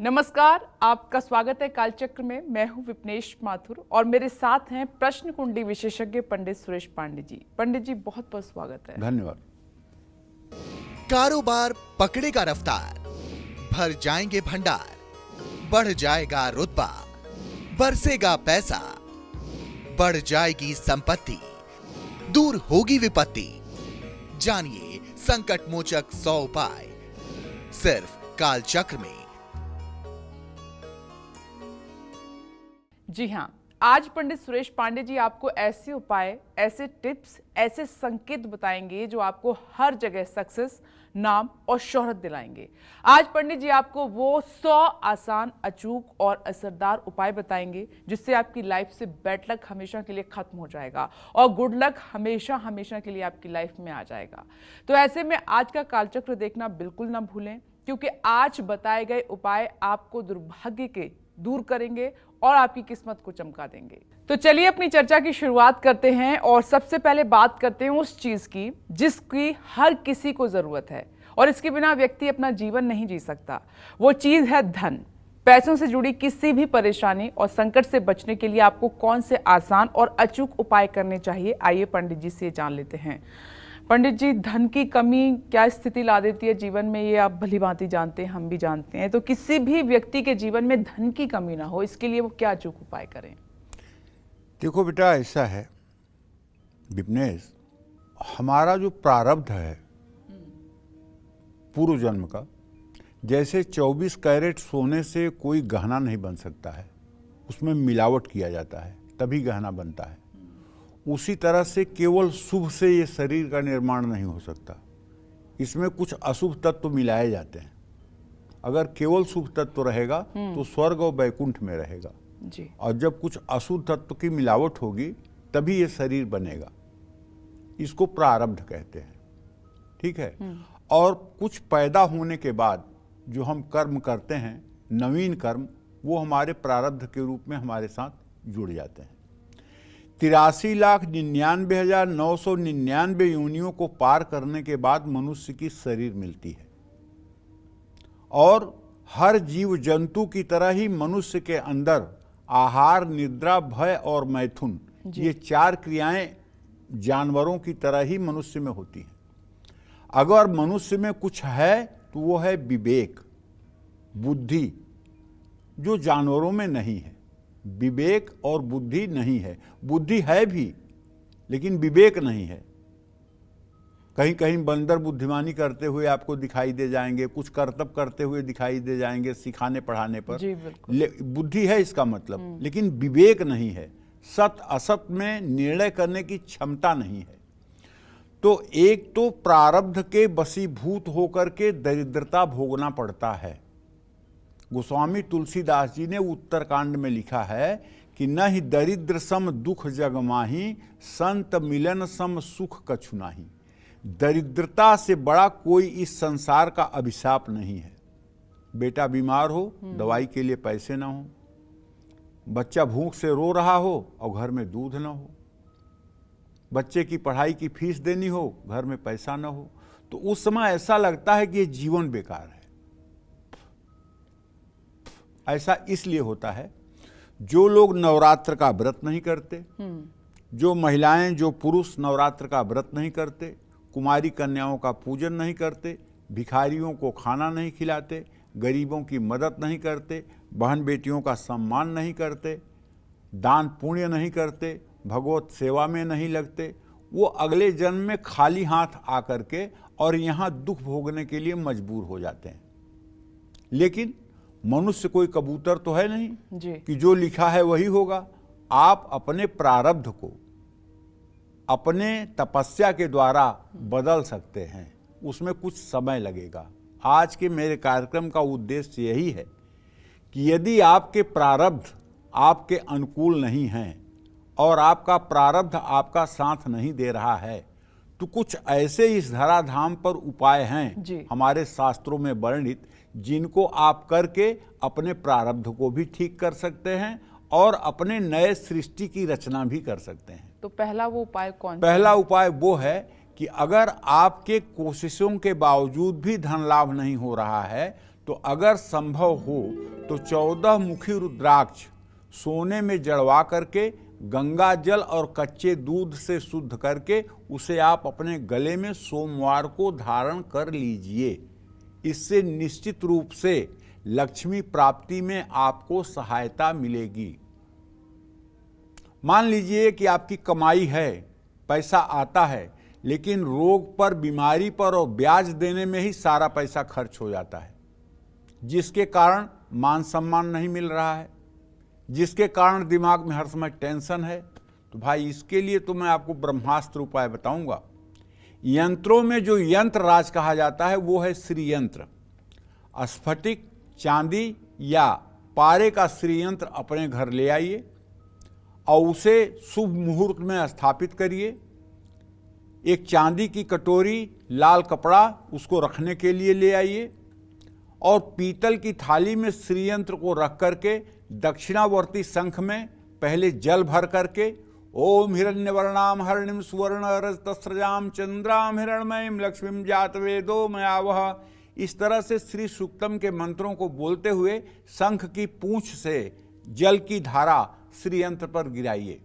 नमस्कार, आपका स्वागत है कालचक्र में। मैं हूं विपनेश माथुर और मेरे साथ हैं प्रश्न कुंडली विशेषज्ञ पंडित सुरेश पांडे जी। पंडित जी, बहुत बहुत स्वागत है। धन्यवाद। कारोबार पकड़ेगा रफ्तार, भर जाएंगे भंडार, बढ़ जाएगा रुतबा, बरसेगा पैसा, बढ़ जाएगी संपत्ति, दूर होगी विपत्ति। जानिए संकट मोचक 100 उपाय सिर्फ कालचक्र में। जी हाँ, आज पंडित सुरेश पांडे जी आपको ऐसे उपाय, ऐसे टिप्स, ऐसे संकेत बताएंगे जो आपको हर जगह सक्सेस, नाम और शोहरत दिलाएंगे। आज पंडित जी आपको वो 100 आसान, अचूक और असरदार उपाय बताएंगे जिससे आपकी लाइफ से बैड लक हमेशा के लिए खत्म हो जाएगा और गुड लक हमेशा हमेशा के लिए आपकी लाइफ में आ जाएगा। तो ऐसे में आज का कालचक्र देखना बिल्कुल ना भूलें, क्योंकि आज बताए गए उपाय आपको दुर्भाग्य के दूर करेंगे और आपकी किस्मत को चमका देंगे। तो चलिए अपनी चर्चा की शुरुआत करते हैं और सबसे पहले बात करते हैं उस चीज की जिसकी हर किसी को जरूरत है और इसके बिना व्यक्ति अपना जीवन नहीं जी सकता। वो चीज है धन। पैसों से जुड़ी किसी भी परेशानी और संकट से बचने के लिए आपको कौन से आसान और अचूक उपाय करने चाहिए, आइए पंडित जी से जान लेते हैं। पंडित जी, धन की कमी क्या स्थिति ला देती है जीवन में, ये आप भली भांति जानते हैं, हम भी जानते हैं। तो किसी भी व्यक्ति के जीवन में धन की कमी ना हो, इसके लिए वो क्या अचूक उपाय करें? देखो बेटा, ऐसा है विपनेश, हमारा जो प्रारब्ध है पूर्व जन्म का, जैसे 24 कैरेट सोने से कोई गहना नहीं बन सकता है, उसमें मिलावट किया जाता है तभी गहना बनता है। उसी तरह से केवल शुभ से ये शरीर का निर्माण नहीं हो सकता, इसमें कुछ अशुभ तत्व मिलाए जाते हैं। अगर केवल शुभ तत्व रहेगा तो स्वर्ग और वैकुंठ में रहेगा जी। और जब कुछ अशुभ तत्व की मिलावट होगी तभी ये शरीर बनेगा। इसको प्रारब्ध कहते हैं, ठीक है। और कुछ पैदा होने के बाद जो हम कर्म करते हैं, नवीन कर्म, वो हमारे प्रारब्ध के रूप में हमारे साथ जुड़ जाते हैं। 83,99,999 योनियों को पार करने के बाद मनुष्य की शरीर मिलती है और हर जीव जंतु की तरह ही मनुष्य के अंदर आहार, निद्रा, भय और मैथुन, ये 4 क्रियाएं जानवरों की तरह ही मनुष्य में होती हैं। अगर मनुष्य में कुछ है तो वो है विवेक, बुद्धि, जो जानवरों में नहीं है। विवेक और बुद्धि नहीं है। बुद्धि है भी लेकिन विवेक नहीं है। कहीं कहीं बंदर बुद्धिमानी करते हुए आपको दिखाई दे जाएंगे, कुछ कर्तव्य करते हुए दिखाई दे जाएंगे सिखाने पढ़ाने पर। जी बिल्कुल। बुद्धि है इसका मतलब, लेकिन विवेक नहीं है। सत असत में निर्णय करने की क्षमता नहीं है। तो एक तो प्रारब्ध के वशीभूत होकर के दरिद्रता भोगना पड़ता है। गोस्वामी तुलसीदास जी ने उत्तरकांड में लिखा है कि न ही दरिद्र सम दुख जग माही, संत मिलन सम सुख कछु नाही। दरिद्रता से बड़ा कोई इस संसार का अभिशाप नहीं है। बेटा बीमार हो, दवाई के लिए पैसे ना हो, बच्चा भूख से रो रहा हो और घर में दूध ना हो, बच्चे की पढ़ाई की फीस देनी हो, घर में पैसा ना हो, तो उस समय ऐसा लगता है कि ये जीवन बेकार है। ऐसा इसलिए होता है, जो लोग नवरात्र का व्रत नहीं करते, जो महिलाएं, जो पुरुष नवरात्र का व्रत नहीं करते, कुमारी कन्याओं का पूजन नहीं करते, भिखारियों को खाना नहीं खिलाते, गरीबों की मदद नहीं करते, बहन बेटियों का सम्मान नहीं करते, दान पुण्य नहीं करते, भगवत सेवा में नहीं लगते, वो अगले जन्म में खाली हाथ आकर के और यहाँ दुख भोगने के लिए मजबूर हो जाते हैं। लेकिन मनुष्य कोई कबूतर तो है नहीं जी। कि जो लिखा है वही होगा। आप अपने प्रारब्ध को अपने तपस्या के द्वारा बदल सकते हैं, उसमें कुछ समय लगेगा। आज के मेरे कार्यक्रम का उद्देश्य यही है कि यदि आपके प्रारब्ध आपके अनुकूल नहीं हैं और आपका प्रारब्ध आपका साथ नहीं दे रहा है, तो कुछ ऐसे इस धराधाम पर उपाय हैं हमारे शास्त्रों में वर्णित, जिनको आप करके अपने प्रारब्ध को भी ठीक कर सकते हैं और अपने नए सृष्टि की रचना भी कर सकते हैं। तो पहला वो उपाय कौन? पहला उपाय वो है कि अगर आपके कोशिशों के बावजूद भी धन लाभ नहीं हो रहा है तो अगर संभव हो तो 14 मुखी रुद्राक्ष सोने में जड़वा करके गंगा जल और कच्चे दूध से शुद्ध करके उसे आप अपने गले में सोमवार को धारण कर लीजिए। इससे निश्चित रूप से लक्ष्मी प्राप्ति में आपको सहायता मिलेगी। मान लीजिए कि आपकी कमाई है, पैसा आता है, लेकिन रोग पर, बीमारी पर और ब्याज देने में ही सारा पैसा खर्च हो जाता है, जिसके कारण मान सम्मान नहीं मिल रहा है, जिसके कारण दिमाग में हर समय टेंशन है। तो भाई इसके लिए तो मैं आपको ब्रह्मास्त्र उपाय बताऊंगा। यंत्रों में जो यंत्र राज कहा जाता है वो है श्री यंत्र। स्फटिक, चांदी या पारे का श्री यंत्र अपने घर ले आइए और उसे शुभ मुहूर्त में स्थापित करिए। एक चांदी की कटोरी, लाल कपड़ा उसको रखने के लिए ले आइए और पीतल की थाली में श्री यंत्र को रख करके दक्षिणावर्ती शंख में पहले जल भर करके ओम हिरण्यवर्णाम हरिणीम सुवर्ण रजतस्रजाम चंद्राम हिरण्मयीम लक्ष्मीम जात वेदो मयावह, इस तरह से श्री सूक्तम के मंत्रों को बोलते हुए शंख की पूंछ से जल की धारा श्री यंत्र पर गिराइए।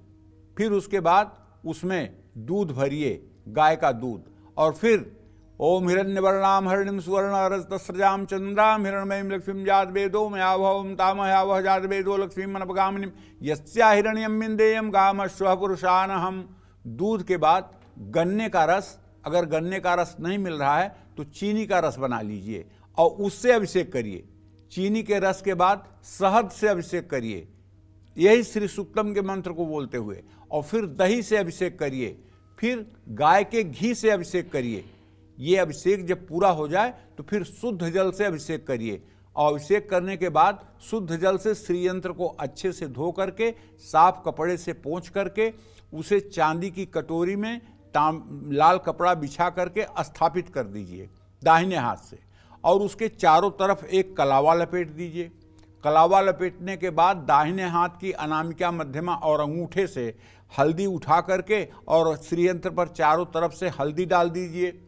फिर उसके बाद उसमें दूध भरिए, गाय का दूध, और फिर ओम हिरण्यवर्णाम हरिणीम सुवर्ण रजतस्रजाम चंद्राम हिरण्मयीम लक्ष्मीम जात वेदो मयावह तामयावह जात वेदो लक्ष्मीम मनपगामिनीम यस्या हिरण्यम विन्देयम गामश्वः पुरुषानहम्। दूध के बाद गन्ने का रस, अगर गन्ने का रस नहीं मिल रहा है तो चीनी का रस बना लीजिए और उससे अभिषेक करिए। चीनी के रस के बाद शहद से अभिषेक करिए, यही श्री सूक्तम के मंत्र को बोलते हुए, और फिर दही से अभिषेक करिए, फिर गाय के घी से अभिषेक करिए। ये अभिषेक जब पूरा हो जाए तो फिर शुद्ध जल से अभिषेक करिए और अभिषेक करने के बाद शुद्ध जल से श्री यंत्र को अच्छे से धो करके साफ कपड़े से पोंछ करके उसे चांदी की कटोरी में लाल कपड़ा बिछा करके स्थापित कर दीजिए दाहिने हाथ से, और उसके चारों तरफ एक कलावा लपेट दीजिए। कलावा लपेटने के बाद दाहिने हाथ की अनामिका, मध्यमा और अंगूठे से हल्दी उठा करके और श्री यंत्र पर चारों तरफ से हल्दी डाल दीजिए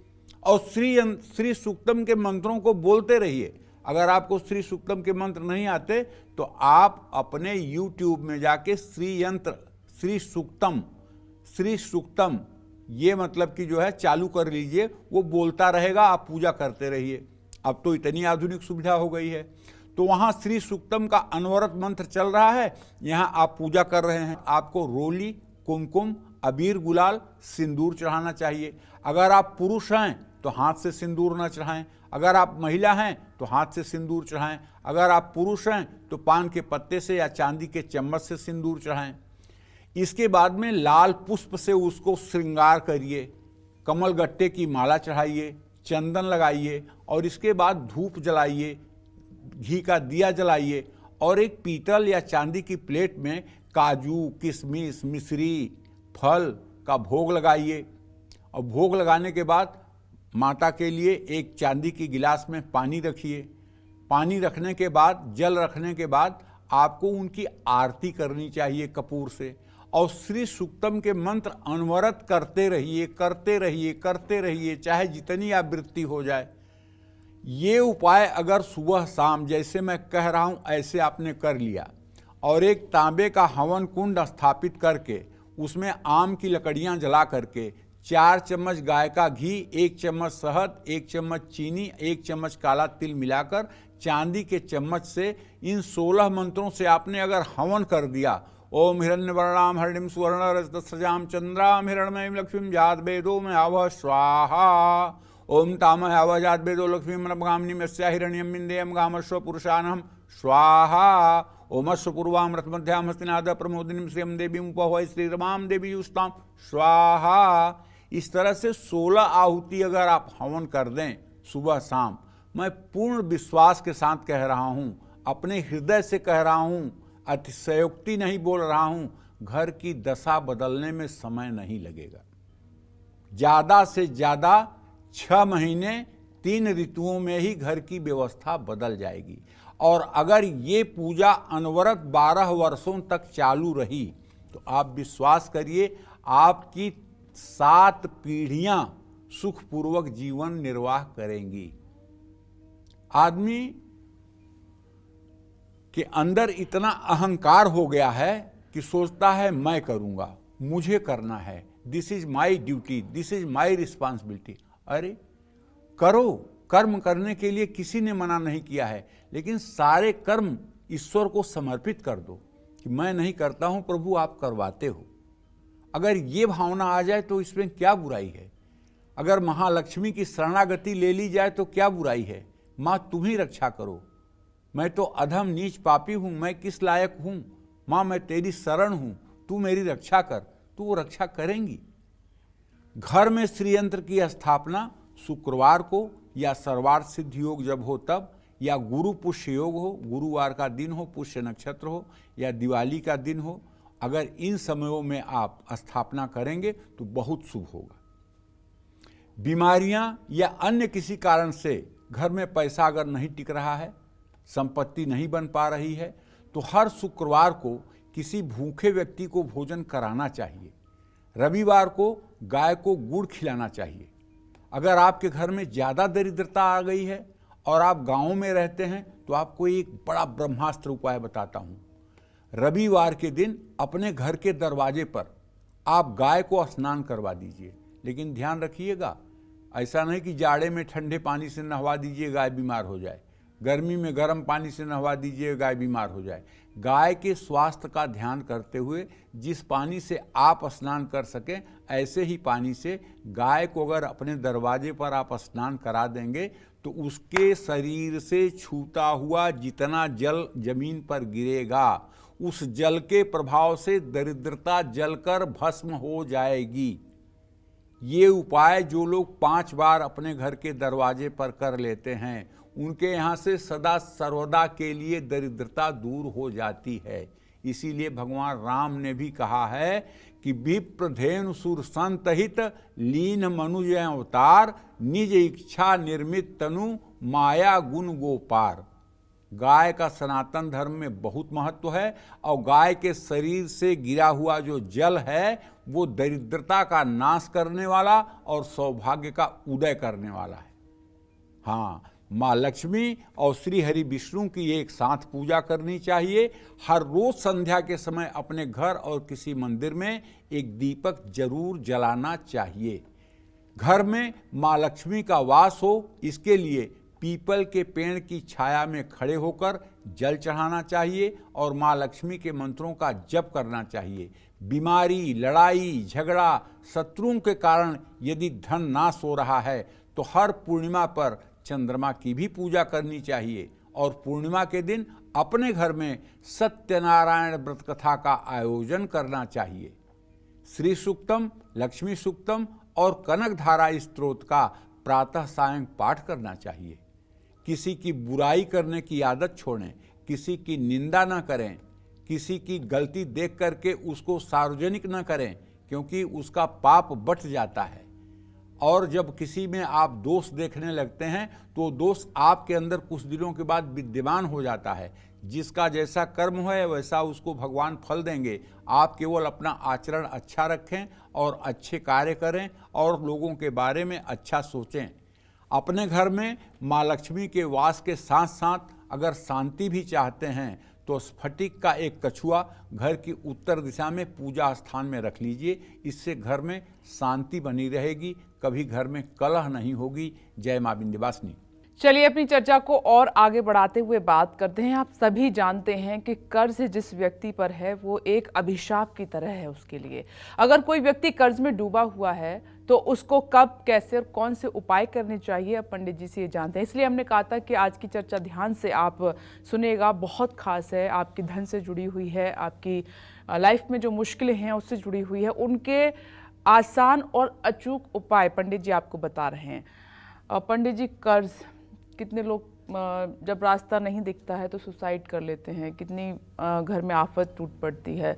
और श्री सूक्तम के मंत्रों को बोलते रहिए। अगर आपको श्री सूक्तम के मंत्र नहीं आते तो आप अपने YouTube में जाके श्री यंत्र, श्री सूक्तम ये मतलब कि जो है चालू कर लीजिए, वो बोलता रहेगा, आप पूजा करते रहिए। अब तो इतनी आधुनिक सुविधा हो गई है, तो वहाँ श्री सूक्तम का अनवरत मंत्र चल रहा है, यहाँ आप पूजा कर रहे हैं। आपको रोली, कुमकुम, अबीर, गुलाल, सिंदूर चढ़ाना चाहिए। अगर आप पुरुष हैं तो हाथ से सिंदूर न चढ़ाएं, अगर आप महिला हैं तो हाथ से सिंदूर चढ़ाएं, अगर आप पुरुष हैं तो पान के पत्ते से या चांदी के चम्मच से सिंदूर चढ़ाएं। इसके बाद में लाल पुष्प से उसको श्रृंगार करिए, कमल गट्टे की माला चढ़ाइए, चंदन लगाइए और इसके बाद धूप जलाइए, घी का दिया जलाइए और एक पीतल या चांदी की प्लेट में काजू, किशमिश, मिश्री, फल का भोग लगाइए। और भोग लगाने के बाद माता के लिए एक चांदी की गिलास में पानी रखिए। पानी रखने के बाद, जल रखने के बाद आपको उनकी आरती करनी चाहिए कपूर से, और श्री सूक्तम के मंत्र अनवरत करते रहिए, करते रहिए, करते रहिए, चाहे जितनी आवृत्ति हो जाए। ये उपाय अगर सुबह शाम जैसे मैं कह रहा हूँ ऐसे आपने कर लिया और एक तांबे का हवन कुंड स्थापित करके उसमें आम की लकड़ियाँ जला करके 4 चम्मच गाय का घी, 1 चम्मच शहद, 1 चम्मच चीनी, 1 चम्मच काला तिल मिलाकर चांदी के चम्मच से इन 16 मंत्रों से आपने अगर हवन कर दिया, ओम हिरण्यवर्णाम हरिणीम सुवर्ण रजतस्रजाम चंद्राम हिरण्मयीम लक्ष्मीम जात वेदो मयावह स्वाहा, ओम तामयावह जात वेदो लक्ष्मीम मनपगामिनीम यस्या हिरण्यम विन्देयम गामश्व पुरुषानहम् स्वाहा, ओमस्व पूर्वाम रथमध्याम हस्तिनाद प्रमोदिनीम श्रियम देवीम उपवै श्रीरमाम देवी युस्ताम स्वाहा। इस तरह से 16 आहुति अगर आप हवन कर दें सुबह शाम, मैं पूर्ण विश्वास के साथ कह रहा हूँ, अपने हृदय से कह रहा हूँ, अतिशयोक्ति नहीं बोल रहा हूँ, घर की दशा बदलने में समय नहीं लगेगा। ज़्यादा से ज़्यादा 6 महीने 3 ऋतुओं में ही घर की व्यवस्था बदल जाएगी। और अगर ये पूजा अनवरत 12 वर्षों तक चालू रही तो आप विश्वास करिए आपकी 7 पीढ़ियां सुखपूर्वक जीवन निर्वाह करेंगी। आदमी कि अंदर इतना अहंकार हो गया है कि सोचता है मैं करूँगा, मुझे करना है, this is my duty, this is my responsibility. अरे करो, कर्म करने के लिए किसी ने मना नहीं किया है, लेकिन सारे कर्म ईश्वर को समर्पित कर दो कि मैं नहीं करता हूं, प्रभु आप करवाते हो। अगर ये भावना आ जाए तो इसमें क्या बुराई है। अगर महालक्ष्मी की शरणागति ले ली जाए तो क्या बुराई है। माँ तुम ही रक्षा करो, मैं तो अधम नीच पापी हूं, मैं किस लायक हूं, माँ मैं तेरी शरण हूं, तू मेरी रक्षा कर, तो वो रक्षा करेंगी। घर में श्री यंत्र की स्थापना शुक्रवार को या सर्वार्थ सिद्ध योग जब हो तब, या गुरु पुष्य योग हो, गुरुवार का दिन हो, पुष्य नक्षत्र हो, या दिवाली का दिन हो, अगर इन समयों में आप स्थापना करेंगे तो बहुत शुभ होगा। बीमारियां या अन्य किसी कारण से घर में पैसा अगर नहीं टिक रहा है, संपत्ति नहीं बन पा रही है, तो हर शुक्रवार को किसी भूखे व्यक्ति को भोजन कराना चाहिए। रविवार को गाय को गुड़ खिलाना चाहिए। अगर आपके घर में ज़्यादा दरिद्रता आ गई है और आप गाँव में रहते हैं तो आपको एक बड़ा ब्रह्मास्त्र उपाय बताता हूँ। रविवार के दिन अपने घर के दरवाजे पर आप गाय को स्नान करवा दीजिए, लेकिन ध्यान रखिएगा ऐसा नहीं कि जाड़े में ठंडे पानी से नहवा दीजिए गाय बीमार हो जाए, गर्मी में गर्म पानी से नहवा दीजिए गाय बीमार हो जाए। गाय के स्वास्थ्य का ध्यान करते हुए जिस पानी से आप स्नान कर सकें ऐसे ही पानी से गाय को अगर अपने दरवाजे पर आप स्नान करा देंगे तो उसके शरीर से छूटा हुआ जितना जल जमीन पर गिरेगा उस जल के प्रभाव से दरिद्रता जलकर भस्म हो जाएगी। ये उपाय जो लोग 5 बार अपने घर के दरवाजे पर कर लेते हैं उनके यहाँ से सदा सर्वदा के लिए दरिद्रता दूर हो जाती है। इसीलिए भगवान राम ने भी कहा है कि विप्रधेनु सुर संतहित लीन मनुज अवतार, निज इच्छा निर्मित तनु माया गुण गोपार। गाय का सनातन धर्म में बहुत महत्व है और गाय के शरीर से गिरा हुआ जो जल है वो दरिद्रता का नाश करने वाला और सौभाग्य का उदय करने वाला है। हाँ, माँ लक्ष्मी और श्री हरि विष्णु की एक साथ पूजा करनी चाहिए। हर रोज संध्या के समय अपने घर और किसी मंदिर में एक दीपक जरूर जलाना चाहिए। घर में माँ लक्ष्मी का वास हो इसके लिए पीपल के पेड़ की छाया में खड़े होकर जल चढ़ाना चाहिए और माँ लक्ष्मी के मंत्रों का जप करना चाहिए। बीमारी, लड़ाई, झगड़ा, शत्रुओं के कारण यदि धन नाश हो रहा है तो हर पूर्णिमा पर चंद्रमा की भी पूजा करनी चाहिए और पूर्णिमा के दिन अपने घर में सत्यनारायण व्रत कथा का आयोजन करना चाहिए। श्री सूक्तम, लक्ष्मी सूक्तम और कनक धारा स्तोत्र का प्रातः सायं पाठ करना चाहिए। किसी की बुराई करने की आदत छोड़ें, किसी की निंदा न करें, किसी की गलती देख करके उसको सार्वजनिक न करें क्योंकि उसका पाप बढ़ जाता है। और जब किसी में आप दोष देखने लगते हैं तो दोष आपके अंदर कुछ दिनों के बाद विद्यमान हो जाता है। जिसका जैसा कर्म है वैसा उसको भगवान फल देंगे। आप केवल अपना आचरण अच्छा रखें और अच्छे कार्य करें और लोगों के बारे में अच्छा सोचें। अपने घर में माँ लक्ष्मी के वास के साथ साथ अगर शांति भी चाहते हैं तो स्फटिक का एक कछुआ घर की उत्तर दिशा में पूजा स्थान में रख लीजिए। इससे घर में शांति बनी रहेगी, कभी घर में कलह नहीं होगी। जय माँ विंध्यवासिनी। चलिए अपनी चर्चा को और आगे बढ़ाते हुए बात करते हैं। आप सभी जानते हैं कि कर्ज जिस व्यक्ति पर है वो एक अभिशाप की तरह है उसके लिए। अगर कोई व्यक्ति कर्ज में डूबा हुआ है तो उसको कब, कैसे और कौन से उपाय करने चाहिए अब पंडित जी से ये जानते हैं। इसलिए हमने कहा था कि आज की चर्चा ध्यान से आप सुनेगा, बहुत खास है, आपकी धन से जुड़ी हुई है, आपकी लाइफ में जो मुश्किलें हैं उससे जुड़ी हुई है, उनके आसान और अचूक उपाय पंडित जी आपको बता रहे हैं। पंडित जी, कर्ज, कितने लोग जब रास्ता नहीं दिखता है तो सुसाइड कर लेते हैं, कितनी घर में आफत टूट पड़ती है।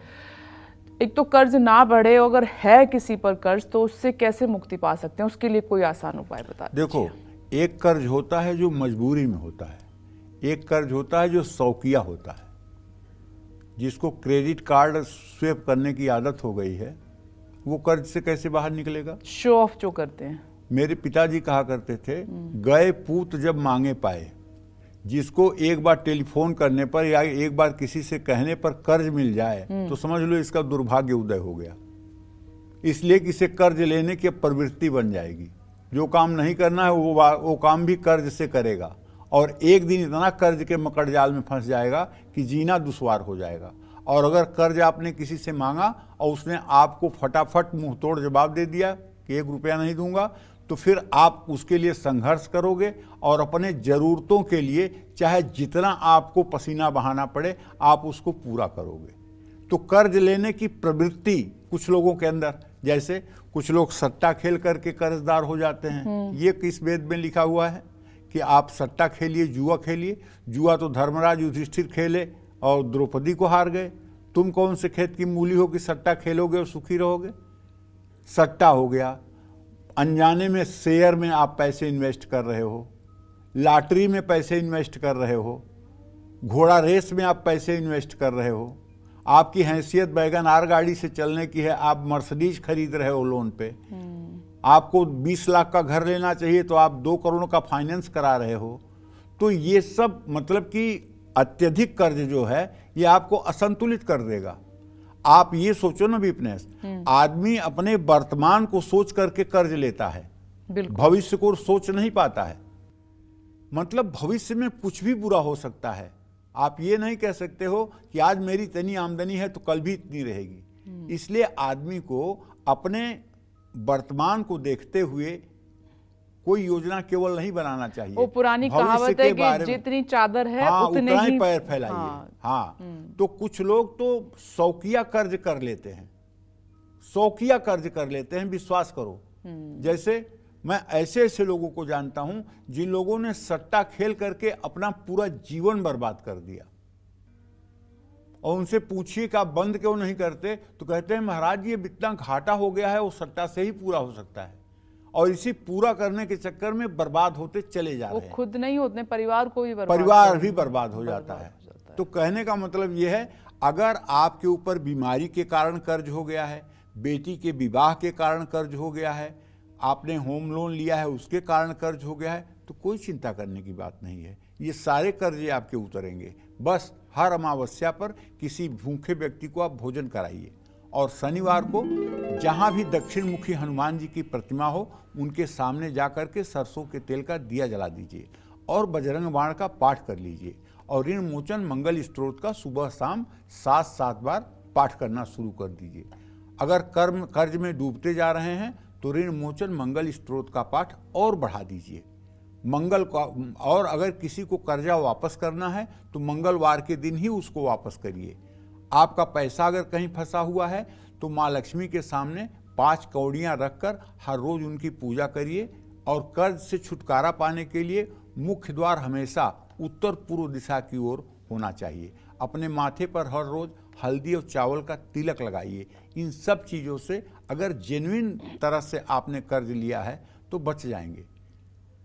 एक तो कर्ज ना बढ़े, अगर है किसी पर कर्ज तो उससे कैसे मुक्ति पा सकते हैं, उसके लिए कोई आसान उपाय बता दीजिए। देखो, एक कर्ज होता है जो मजबूरी में होता है, एक कर्ज होता है जो शौकिया होता है। जिसको क्रेडिट कार्ड स्वेप करने की आदत हो गई है वो कर्ज से कैसे बाहर निकलेगा। शो ऑफ जो करते हैं। मेरे पिताजी कहा करते थे, गए पूत जब मांगे पाए, जिसको एक बार टेलीफोन करने पर या एक बार किसी से कहने पर कर्ज मिल जाए तो समझ लो इसका दुर्भाग्य उदय हो गया। इसलिए कि इसे कर्ज लेने की प्रवृत्ति बन जाएगी। जो काम नहीं करना है वो काम भी कर्ज से करेगा और एक दिन इतना कर्ज के मकड़जाल में फंस जाएगा कि जीना दुश्वार हो जाएगा। और अगर कर्ज आपने किसी से मांगा और उसने आपको फटाफट मुंह तोड़ जवाब दे दिया कि 1 रुपया नहीं दूंगा, तो फिर आप उसके लिए संघर्ष करोगे और अपने ज़रूरतों के लिए चाहे जितना आपको पसीना बहाना पड़े आप उसको पूरा करोगे। तो कर्ज लेने की प्रवृत्ति कुछ लोगों के अंदर, जैसे कुछ लोग सट्टा खेल करके कर्जदार हो जाते हैं। ये किस वेद में लिखा हुआ है कि आप सट्टा खेलिए, जुआ खेलिए? जुआ तो धर्मराज युधिष्ठिर खेले और द्रौपदी को हार गए। तुम कौन से खेत की मूली हो कि सट्टा खेलोगे और सुखी रहोगे? सट्टा हो गया, अनजाने में शेयर में आप पैसे इन्वेस्ट कर रहे हो, लॉटरी में पैसे इन्वेस्ट कर रहे हो, घोड़ा रेस में आप पैसे इन्वेस्ट कर रहे हो। आपकी हैसियत वैगन आर गाड़ी से चलने की है, आप मर्सिडीज खरीद रहे हो लोन पे। आपको 20 लाख का घर लेना चाहिए तो आप 2 करोड़ का फाइनेंस करा रहे हो। तो ये सब मतलब कि अत्यधिक कर्ज जो है ये आपको असंतुलित कर देगा। आप ये सोचो ना विपनेश, आदमी अपने वर्तमान को सोच करके कर्ज लेता है, भविष्य को सोच नहीं पाता है। मतलब भविष्य में कुछ भी बुरा हो सकता है। आप ये नहीं कह सकते हो कि आज मेरी इतनी आमदनी है तो कल भी इतनी रहेगी। इसलिए आदमी को अपने वर्तमान को देखते हुए कोई योजना केवल नहीं बनाना चाहिए। वो पुरानी कहावत है कि जितनी चादर है उतने ही पैर फैलाइए। हाँ, तो कुछ लोग तो शौकिया कर्ज कर लेते हैं, शौकिया कर्ज कर लेते हैं, विश्वास करो। जैसे मैं ऐसे ऐसे लोगों को जानता हूं जिन लोगों ने सट्टा खेल करके अपना पूरा जीवन बर्बाद कर दिया। और उनसे पूछिए कि आप बंद क्यों नहीं करते, तो कहते हैं महाराज ये इतना घाटा हो गया है वो सट्टा से ही पूरा हो सकता है। और इसी पूरा करने के चक्कर में बर्बाद होते चले जा रहे हैं। वो खुद नहीं होते, परिवार को भी बर्बाद हो जाता है। तो कहने का मतलब ये है, अगर आपके ऊपर बीमारी के कारण कर्ज हो गया है, बेटी के विवाह के कारण कर्ज हो गया है, आपने होम लोन लिया है उसके कारण कर्ज हो गया है, तो कोई चिंता करने की बात नहीं है। ये सारे कर्जे आपके उतरेंगे। बस हर अमावस्या पर किसी भूखे व्यक्ति को आप भोजन कराइए और शनिवार को जहाँ भी दक्षिण मुखी हनुमान जी की प्रतिमा हो उनके सामने जाकर के सरसों के तेल का दिया जला दीजिए और बजरंग बाण का पाठ कर लीजिए और ऋण मोचन मंगल स्तोत्र का सुबह शाम 7 बार पाठ करना शुरू कर दीजिए। अगर कर्ज में डूबते जा रहे हैं तो ऋण मोचन मंगल स्तोत्र का पाठ और बढ़ा दीजिए मंगल का। और अगर किसी को कर्जा वापस करना है तो मंगलवार के दिन ही उसको वापस करिए। आपका पैसा अगर कहीं फंसा हुआ है तो माँ लक्ष्मी के सामने 5 कौड़ियाँ रखकर हर रोज उनकी पूजा करिए। और कर्ज से छुटकारा पाने के लिए मुख्य द्वार हमेशा उत्तर पूर्व दिशा की ओर होना चाहिए। अपने माथे पर हर रोज हल्दी और चावल का तिलक लगाइए। इन सब चीज़ों से अगर जेन्युइन तरह से आपने कर्ज लिया है तो बच जाएंगे।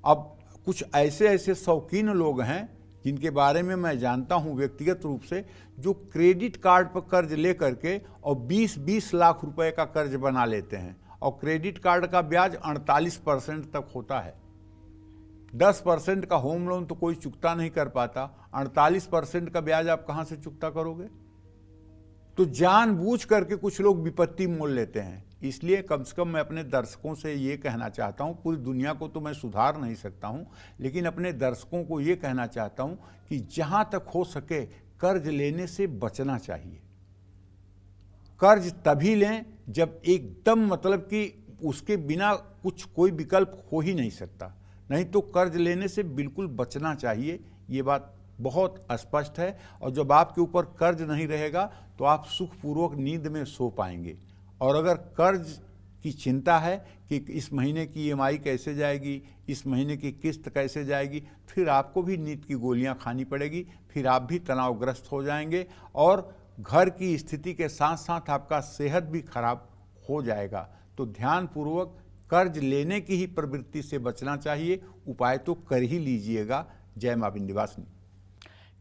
अब कुछ ऐसे शौकीन लोग हैं जिनके बारे में मैं जानता हूं व्यक्तिगत रूप से, जो क्रेडिट कार्ड पर कर्ज ले करके और 20-20 लाख रुपए का कर्ज बना लेते हैं और क्रेडिट कार्ड का ब्याज 48% तक होता है। 10% का होम लोन तो कोई चुकता नहीं कर पाता, 48% का ब्याज आप कहां से चुकता करोगे? तो जानबूझ करके कुछ लोग विपत्ति मोल लेते हैं। इसलिए कम से कम मैं अपने दर्शकों से ये कहना चाहता हूँ, पूरी दुनिया को तो मैं सुधार नहीं सकता हूँ, लेकिन अपने दर्शकों को ये कहना चाहता हूँ कि जहाँ तक हो सके कर्ज लेने से बचना चाहिए। कर्ज तभी लें जब एकदम मतलब कि उसके बिना कोई विकल्प हो ही नहीं सकता, नहीं तो कर्ज लेने से बिल्कुल बचना चाहिए। ये बात बहुत स्पष्ट है। और जब आपके ऊपर कर्ज नहीं रहेगा तो आप सुखपूर्वक नींद में सो पाएंगे। और अगर कर्ज की चिंता है कि इस महीने की EMI कैसे जाएगी, इस महीने की किस्त कैसे जाएगी, फिर आपको भी नींद की गोलियां खानी पड़ेगी, फिर आप भी तनावग्रस्त हो जाएंगे और घर की स्थिति के साथ साथ आपका सेहत भी खराब हो जाएगा। तो ध्यानपूर्वक कर्ज लेने की ही प्रवृत्ति से बचना चाहिए। उपाय तो कर ही लीजिएगा। जय मां विंध्यवासिनी।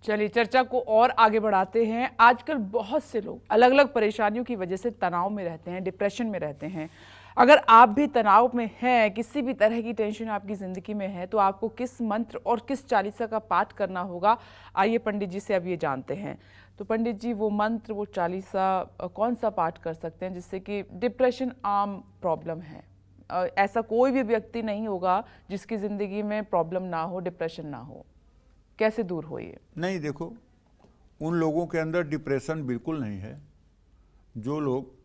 चलिए चर्चा को और आगे बढ़ाते हैं। आजकल बहुत से लोग अलग अलग परेशानियों की वजह से तनाव में रहते हैं, डिप्रेशन में रहते हैं। अगर आप भी तनाव में हैं, किसी भी तरह की टेंशन आपकी जिंदगी में है, तो आपको किस मंत्र और किस चालीसा का पाठ करना होगा, आइए पंडित जी से अब ये जानते हैं। तो पंडित जी, वो मंत्र, वो चालीसा कौन सा पाठ कर सकते हैं जिससे कि डिप्रेशन आम प्रॉब्लम है, ऐसा कोई भी व्यक्ति नहीं होगा जिसकी जिंदगी में प्रॉब्लम ना हो, डिप्रेशन ना हो, कैसे दूर हो ये? नहीं, देखो, उन लोगों के अंदर डिप्रेशन बिल्कुल नहीं है जो लोग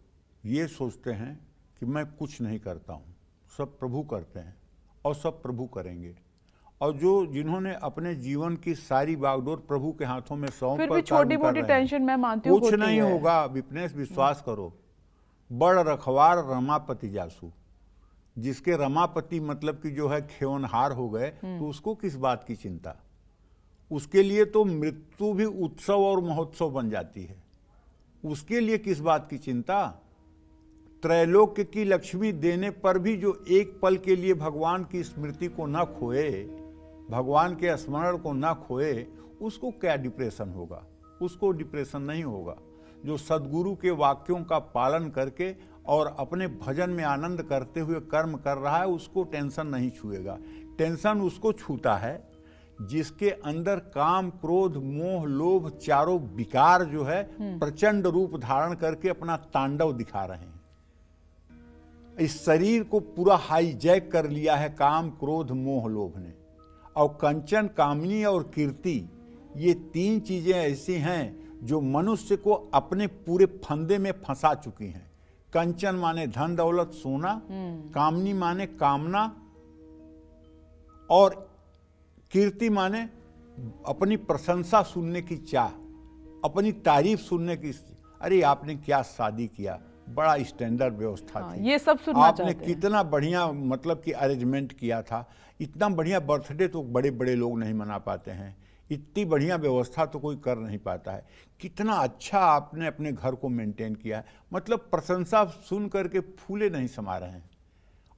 ये सोचते हैं कि मैं कुछ नहीं करता हूँ, सब प्रभु करते हैं और सब प्रभु करेंगे, और जो जिन्होंने अपने जीवन की सारी बागडोर प्रभु के हाथों में सौंप फिर कर भी छोटी कार्य कर मोटी रहे हैं। टेंशन मैं मानती हूँ कुछ होती नहीं है। होगा विपनेश, विश्वास करो। बड़ रखवार रमापति जासू, जिसके रमापति मतलब कि जो है खेवनहार हो गए, तो उसको किस बात की चिंता? उसके लिए तो मृत्यु भी उत्सव और महोत्सव बन जाती है, उसके लिए किस बात की चिंता? त्रैलोक्य की लक्ष्मी देने पर भी जो एक पल के लिए भगवान की स्मृति को न खोए, भगवान के स्मरण को न खोए, उसको क्या डिप्रेशन होगा? उसको डिप्रेशन नहीं होगा। जो सद्गुरु के वाक्यों का पालन करके और अपने भजन में आनंद करते हुए कर्म कर रहा है, उसको टेंशन नहीं छुएगा। टेंशन उसको छूता है जिसके अंदर काम, क्रोध, मोह, लोभ चारों विकार जो है प्रचंड रूप धारण करके अपना तांडव दिखा रहे हैं। इस शरीर को पूरा हाईजैक कर लिया है काम, क्रोध, मोह, लोभ ने। और कंचन, कामनी और कीर्ति, ये तीन चीजें ऐसी हैं जो मनुष्य को अपने पूरे फंदे में फंसा चुकी हैं। कंचन माने धन दौलत सोना, कामनी माने कामना, और कीर्ति माने अपनी प्रशंसा सुनने की चाह, अपनी तारीफ सुनने की। अरे आपने क्या शादी किया, बड़ा स्टैंडर्ड व्यवस्था थी, ये सब सुनना आपने चाहते हैं। कितना बढ़िया मतलब कि अरेंजमेंट किया था, इतना बढ़िया बर्थडे तो बड़े बड़े लोग नहीं मना पाते हैं, इतनी बढ़िया व्यवस्था तो कोई कर नहीं पाता है, कितना अच्छा आपने अपने घर को मेंटेन किया है। मतलब प्रशंसा सुन करके फूले नहीं समा रहे हैं।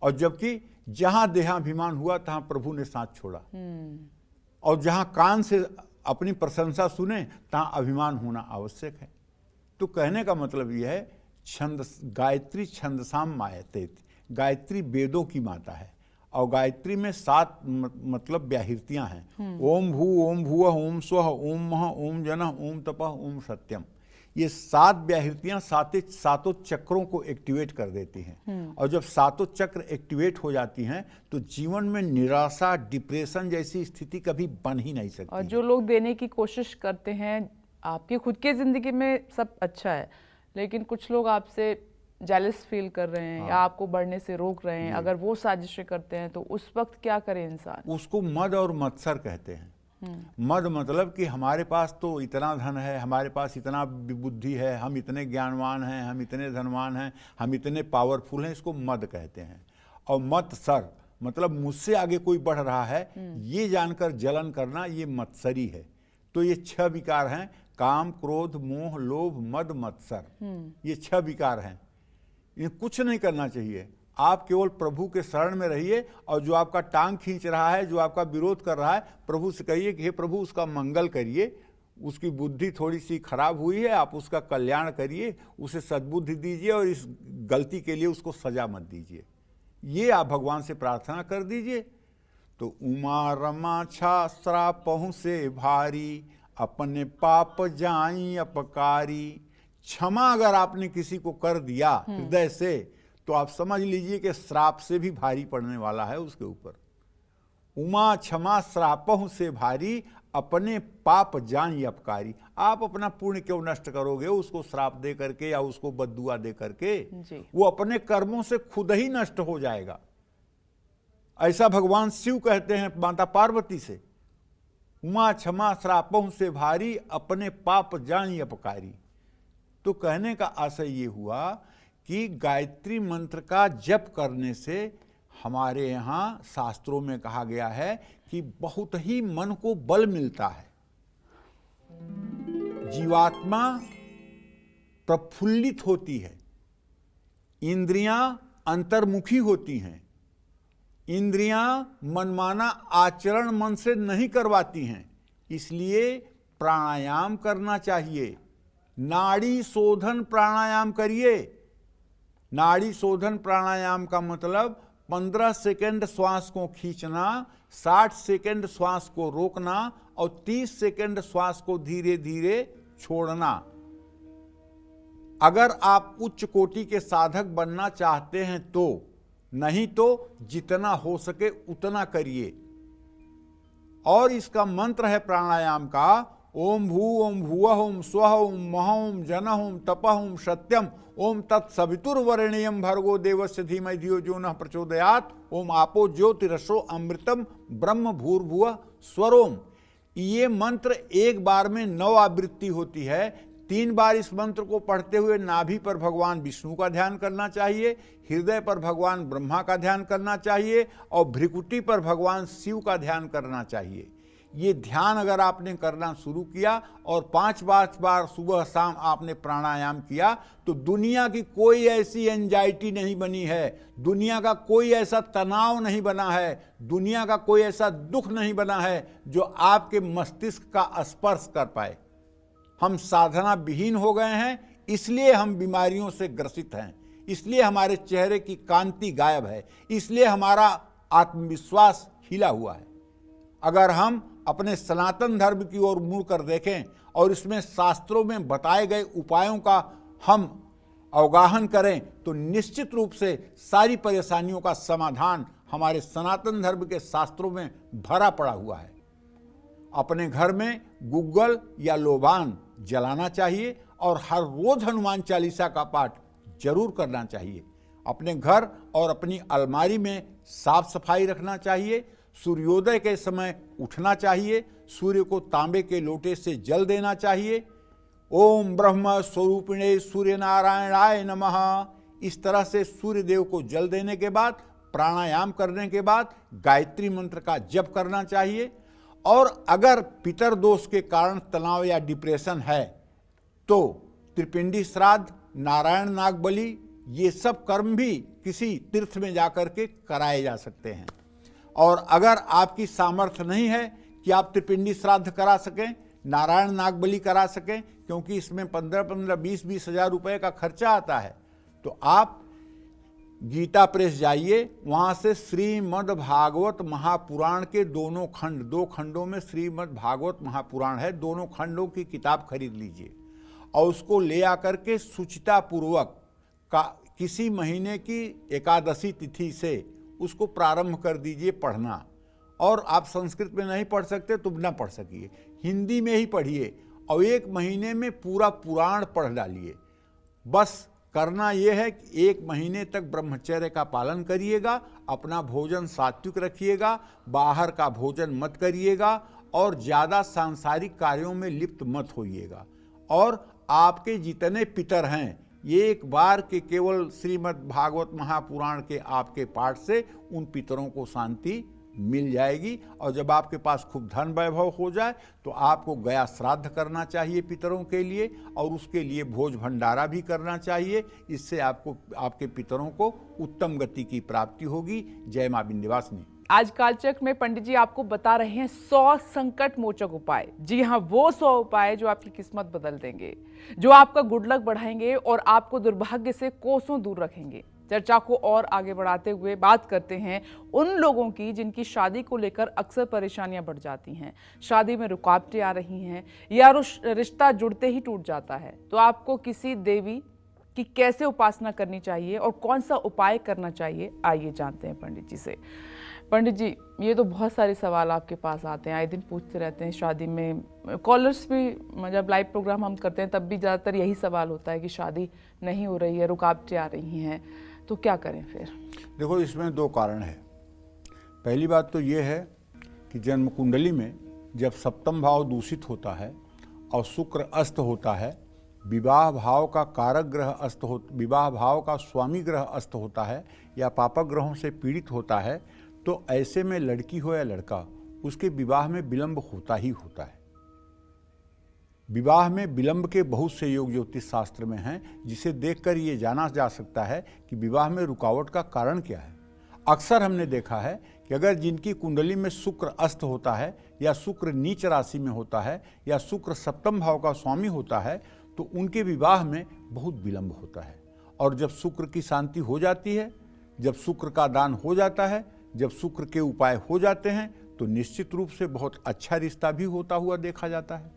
और जबकि जहां देहाभिमान हुआ तहां प्रभु ने साथ छोड़ा, और जहां कान से अपनी प्रशंसा सुने तहां अभिमान होना आवश्यक है। तो कहने का मतलब यह है, छंद गायत्री छंदसाम मायतेति, गायत्री वेदों की माता है, और गायत्री में 7 मतलब व्याहृतियां हैं। ओम भू, ओम भुवः, ओम स्वः, ओम मह, ओम जनः, ओम तपः, ओम सत्यम। ये 7 व्याहृतियां सातों चक्रों को एक्टिवेट कर देती हैं। और जब सातों चक्र एक्टिवेट हो जाती हैं तो जीवन में निराशा, डिप्रेशन जैसी स्थिति कभी बन ही नहीं सकती। और जो लोग देने की कोशिश करते हैं, आपकी खुद की जिंदगी में सब अच्छा है, लेकिन कुछ लोग आपसे जेलस फील कर रहे हैं, या आपको बढ़ने से रोक रहे हैं, अगर वो साजिशें करते हैं तो उस वक्त क्या करे इंसान? उसको मद और मत्सर कहते हैं। मद मतलब कि हमारे पास तो इतना धन है, हमारे पास इतना बुद्धि है, हम इतने ज्ञानवान हैं, हम इतने धनवान हैं, हम इतने पावरफुल हैं, इसको मद कहते हैं। और मत्सर मतलब मुझसे आगे कोई बढ़ रहा है, ये जानकर जलन करना, ये मत्सरी है। तो ये 6 विकार हैं, काम, क्रोध, मोह, लोभ, मद, मत्सर। ये 6 विकार हैं। ये कुछ नहीं करना चाहिए, आप केवल प्रभु के शरण में रहिए, और जो आपका टांग खींच रहा है, जो आपका विरोध कर रहा है, प्रभु से कहिए कि हे प्रभु उसका मंगल करिए, उसकी बुद्धि थोड़ी सी खराब हुई है, आप उसका कल्याण करिए, उसे सद्बुद्धि दीजिए, और इस गलती के लिए उसको सजा मत दीजिए। ये आप भगवान से प्रार्थना कर दीजिए। तो उमा रमा छा श्रापहु से भारी, अपने पाप जाई अपकारी। क्षमा अगर आपने किसी को कर दिया हृदय से, तो आप समझ लीजिए कि श्राप से भी भारी पड़ने वाला है उसके ऊपर। उमा क्षमा श्रापहु से भारी, अपने पाप जान अपकारी। आप अपना पुण्य क्यों नष्ट करोगे उसको श्राप दे करके या उसको बद्दुआ दे करके? वो अपने कर्मों से खुद ही नष्ट हो जाएगा। ऐसा भगवान शिव कहते हैं माता पार्वती से, उमा क्षमा श्रापहु से भारी, अपने पाप जान अपकारी। तो कहने का आशय ये हुआ कि गायत्री मंत्र का जप करने से हमारे यहाँ शास्त्रों में कहा गया है कि बहुत ही मन को बल मिलता है, जीवात्मा प्रफुल्लित होती है, इंद्रियां अंतर्मुखी होती हैं, इंद्रियां मनमाना आचरण मन से नहीं करवाती हैं। इसलिए प्राणायाम करना चाहिए, नाड़ी शोधन प्राणायाम करिए। नाड़ी शोधन प्राणायाम का मतलब 15 सेकंड श्वास को खींचना, 60 सेकंड श्वास को रोकना और 30 सेकंड श्वास को धीरे धीरे छोड़ना। अगर आप उच्च कोटि के साधक बनना चाहते हैं तो, नहीं तो जितना हो सके उतना करिए। और इसका मंत्र है प्राणायाम का, ओम भू ओम भुवः ओम स्वः ओम महः ओम जनः ओम तपः ओम सत्यम ओम तत्सवितुर्वरेण्यं भर्गो देवस्य धीमहि धियो यो नः प्रचोदयात् ओम आपो ज्योतिरसो अमृतम ब्रह्म भूर्भुवः स्वरोम। ये मंत्र एक बार में 9 आवृत्ति होती है। 3 बार इस मंत्र को पढ़ते हुए नाभि पर भगवान विष्णु का ध्यान करना चाहिए, हृदय पर भगवान ब्रह्मा का ध्यान करना चाहिए और भ्रिकुटी पर भगवान शिव का ध्यान करना चाहिए। ये ध्यान अगर आपने करना शुरू किया और 5 बार सुबह शाम आपने प्राणायाम किया तो दुनिया की कोई ऐसी एंजाइटी नहीं बनी है, दुनिया का कोई ऐसा तनाव नहीं बना है, दुनिया का कोई ऐसा दुख नहीं बना है जो आपके मस्तिष्क का स्पर्श कर पाए। हम साधना विहीन हो गए हैं, इसलिए हम बीमारियों से ग्रसित हैं, इसलिए हमारे चेहरे की कांति गायब है, इसलिए हमारा आत्मविश्वास हिला हुआ है। अगर हम अपने सनातन धर्म की ओर मुड़ कर देखें और इसमें शास्त्रों में बताए गए उपायों का हम अवगाहन करें तो निश्चित रूप से सारी परेशानियों का समाधान हमारे सनातन धर्म के शास्त्रों में भरा पड़ा हुआ है। अपने घर में गुग्गल या लोबान जलाना चाहिए और हर रोज हनुमान चालीसा का पाठ जरूर करना चाहिए। अपने घर और अपनी अलमारी में साफ सफाई रखना चाहिए। सूर्योदय के समय उठना चाहिए, सूर्य को तांबे के लोटे से जल देना चाहिए। ओम ब्रह्म स्वरूपिणे सूर्य नारायणाय नमः। इस तरह से सूर्य देव को जल देने के बाद, प्राणायाम करने के बाद गायत्री मंत्र का जप करना चाहिए। और अगर पितर दोष के कारण तनाव या डिप्रेशन है तो त्रिपिंडी श्राद्ध, नारायण नाग बलि, ये सब कर्म भी किसी तीर्थ में जाकर के कराए जा सकते हैं। और अगर आपकी सामर्थ्य नहीं है कि आप त्रिपिंडी श्राद्ध करा सकें, नारायण नाग बलि करा सकें, क्योंकि इसमें 15-15, 20-20 हज़ार रुपये का खर्चा आता है, तो आप गीता प्रेस जाइए, वहाँ से श्रीमद् भागवत महापुराण के दोनों खंड, 2 खंडों में श्रीमद् भागवत महापुराण है, दोनों खंडों की किताब खरीद लीजिए और उसको ले आकर के सुचिता पूर्वक का किसी महीने की एकादशी तिथि से उसको प्रारंभ कर दीजिए पढ़ना। और आप संस्कृत में नहीं पढ़ सकते तो ना पढ़ सकिए, हिंदी में ही पढ़िए और 1 महीने में पूरा पुराण पढ़ डालिए। बस करना यह है कि 1 महीने तक ब्रह्मचर्य का पालन करिएगा, अपना भोजन सात्विक रखिएगा, बाहर का भोजन मत करिएगा और ज़्यादा सांसारिक कार्यों में लिप्त मत होइएगा। और आपके जितने पितर हैं, ये एक बार के केवल श्रीमद् भागवत महापुराण के आपके पाठ से उन पितरों को शांति मिल जाएगी। और जब आपके पास खूब धन वैभव हो जाए तो आपको गया श्राद्ध करना चाहिए पितरों के लिए, और उसके लिए भोज भंडारा भी करना चाहिए। इससे आपको, आपके पितरों को उत्तम गति की प्राप्ति होगी। जय मां विंध्यवासिनी। आज कालचक्र में पंडित जी आपको बता रहे हैं 100 संकट मोचक उपाय। जी हाँ, वो 100 उपाय जो आपकी किस्मत बदल देंगे, जो आपका गुड लक बढ़ाएंगे और आपको दुर्भाग्य से कोसों दूर रखेंगे। चर्चा को और आगे बढ़ाते हुए बात करते हैं उन लोगों की जिनकी शादी को लेकर अक्सर परेशानियां बढ़ जाती हैं, शादी में रुकावटें आ रही हैं या रिश्ता जुड़ते ही टूट जाता है। तो आपको किसी देवी की कैसे उपासना करनी चाहिए और कौन सा उपाय करना चाहिए, आइए जानते हैं पंडित जी से। पंडित जी, ये तो बहुत सारे सवाल आपके पास आते हैं, आए दिन पूछते रहते हैं शादी में। कॉलर्स भी, जब लाइव प्रोग्राम हम करते हैं तब भी ज़्यादातर यही सवाल होता है कि शादी नहीं हो रही है, रुकावटें आ रही हैं, तो क्या करें फिर? देखो, इसमें 2 कारण है। पहली बात तो ये है कि जन्म कुंडली में जब सप्तम भाव दूषित होता है और शुक्र अस्त होता है, विवाह भाव का कारक ग्रह अस्त हो, विवाह भाव का स्वामी ग्रह अस्त होता है या पापक ग्रहों से पीड़ित होता है, तो ऐसे में लड़की हो या लड़का, उसके विवाह में विलंब होता ही होता है। विवाह में विलंब के बहुत से योग ज्योतिष शास्त्र में हैं, जिसे देखकर ये जाना जा सकता है कि विवाह में रुकावट का कारण क्या है। अक्सर हमने देखा है कि अगर जिनकी कुंडली में शुक्र अस्त होता है या शुक्र नीच राशि में होता है या शुक्र सप्तम भाव का स्वामी होता है, तो उनके विवाह में बहुत विलंब होता है। और जब शुक्र की शांति हो जाती है, जब शुक्र का दान हो जाता है, जब शुक्र के उपाय हो जाते हैं, तो निश्चित रूप से बहुत अच्छा रिश्ता भी होता हुआ देखा जाता है।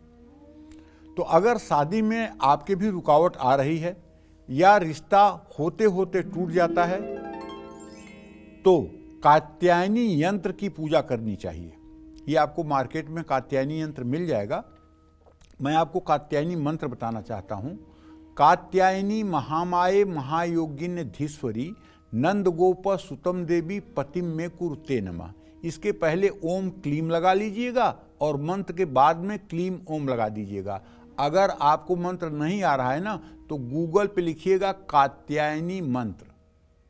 तो अगर शादी में आपके भी रुकावट आ रही है या रिश्ता होते होते टूट जाता है, तो कात्यायनी यंत्र की पूजा करनी चाहिए। ये आपको मार्केट में कात्यायनी यंत्र मिल जाएगा। मैं आपको कात्यायनी मंत्र बताना चाहता हूँ। कात्यायनी महामाये महायोगिन्य धीश्वरी नंद गोप सुतम देवी पतिम में कुरुते नमः। इसके पहले ओम क्लीम लगा लीजिएगा और मंत्र के बाद में क्लीम ओम लगा दीजिएगा। अगर आपको मंत्र नहीं आ रहा है ना, तो गूगल पे लिखिएगा कात्यायनी मंत्र,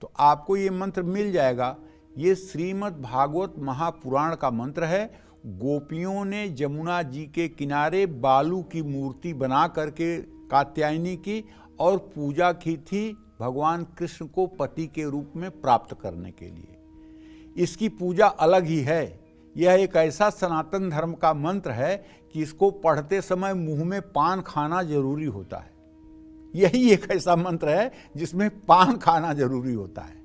तो आपको ये मंत्र मिल जाएगा। ये श्रीमद् भागवत महापुराण का मंत्र है। गोपियों ने जमुना जी के किनारे बालू की मूर्ति बना करके कात्यायनी की और पूजा की थी भगवान कृष्ण को पति के रूप में प्राप्त करने के लिए। इसकी पूजा अलग ही है। यह एक ऐसा सनातन धर्म का मंत्र है कि इसको पढ़ते समय मुंह में पान खाना जरूरी होता है। यही एक ऐसा मंत्र है जिसमें पान खाना जरूरी होता है।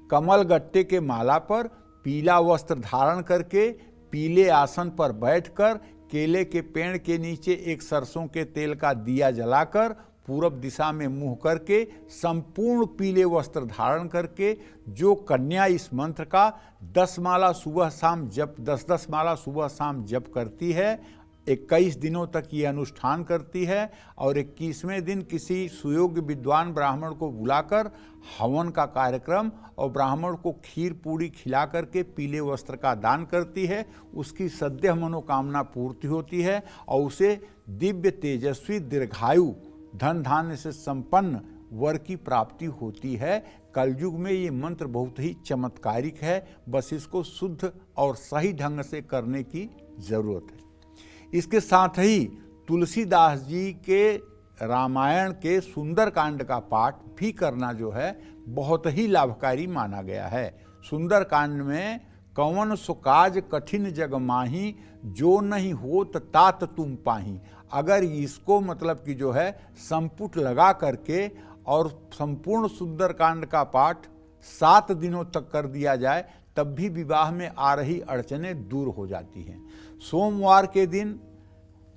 कमल गट्टे के माला पर पीला वस्त्र धारण करके पीले आसन पर बैठकर केले के पेड़ के नीचे एक सरसों के तेल का दिया जलाकर पूरब दिशा में मुंह करके संपूर्ण पीले वस्त्र धारण करके जो कन्या इस मंत्र का 10 माला सुबह शाम जप 10-10 माला सुबह शाम जप करती है, 21 दिनों तक ये अनुष्ठान करती है और 21वें दिन किसी सुयोग्य विद्वान ब्राह्मण को बुलाकर हवन का कार्यक्रम और ब्राह्मण को खीर पूड़ी खिला करके पीले वस्त्र का दान करती है, उसकी सद्य मनोकामना पूर्ति होती है और उसे दिव्य तेजस्वी दीर्घायु धन धान्य से संपन्न वर की प्राप्ति होती है। कलयुग में ये मंत्र बहुत ही चमत्कारिक है, बस इसको शुद्ध और सही ढंग से करने की जरूरत है। इसके साथ ही तुलसीदास जी के रामायण के सुंदरकांड का पाठ भी करना जो है बहुत ही लाभकारी माना गया है। सुंदरकांड में कवन सुकाज कठिन जग माही जो नहीं होत तात तुम पाही। अगर इसको मतलब कि जो है संपुट लगा करके और संपूर्ण सुंदरकांड का पाठ 7 दिनों तक कर दिया जाए, तब भी विवाह में आ रही अड़चनें दूर हो जाती हैं। सोमवार के दिन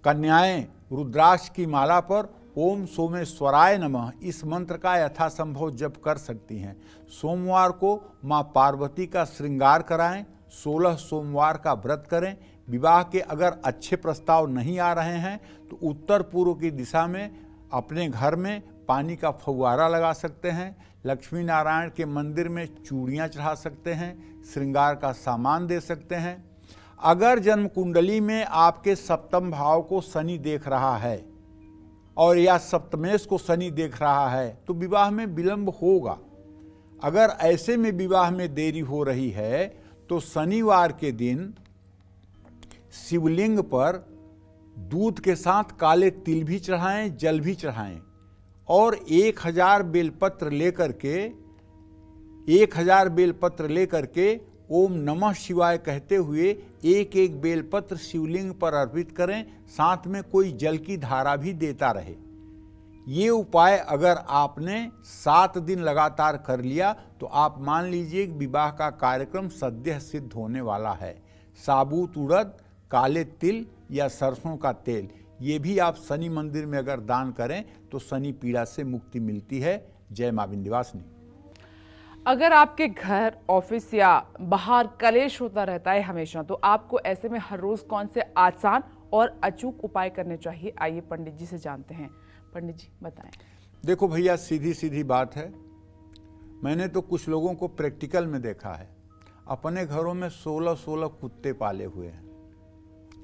कन्याएं रुद्राक्ष की माला पर ओम सोमेश्वराय नमः इस मंत्र का यथासंभव जप कर सकती हैं। सोमवार को माँ पार्वती का श्रृंगार कराएं, 16 सोमवार का व्रत करें। विवाह के अगर अच्छे प्रस्ताव नहीं आ रहे हैं तो उत्तर पूर्व की दिशा में अपने घर में पानी का फव्वारा लगा सकते हैं, लक्ष्मी नारायण के मंदिर में चूड़ियाँ चढ़ा सकते हैं, श्रृंगार का सामान दे सकते हैं। अगर जन्म कुंडली में आपके सप्तम भाव को शनि देख रहा है और या सप्तमेश को शनि देख रहा है तो विवाह में विलंब होगा। अगर ऐसे में विवाह में देरी हो रही है तो शनिवार के दिन शिवलिंग पर दूध के साथ काले तिल भी चढ़ाएं, जल भी चढ़ाएं और 1000 बेलपत्र लेकर के ओम नमः शिवाय कहते हुए एक बेलपत्र शिवलिंग पर अर्पित करें, साथ में कोई जल की धारा भी देता रहे। ये उपाय अगर आपने 7 दिन लगातार कर लिया तो आप मान लीजिए कि विवाह का कार्यक्रम सद्य सिद्ध होने वाला है। साबुत उड़द, काले तिल या सरसों का तेल, ये भी आप शनि मंदिर में अगर दान करें तो शनि पीड़ा से मुक्ति मिलती है। जय मां विंध्यवासिनी। अगर आपके घर, ऑफिस या बाहर कलेश होता रहता है हमेशा, तो आपको ऐसे में हर रोज कौन से आसान और अचूक उपाय करने चाहिए? आइए पंडित जी से जानते हैं। पंडित जी बताएं। देखो भैया, सीधी सीधी बात है। मैंने तो कुछ लोगों को प्रैक्टिकल में देखा है, अपने घरों में 16-16 कुत्ते पाले हुए हैं।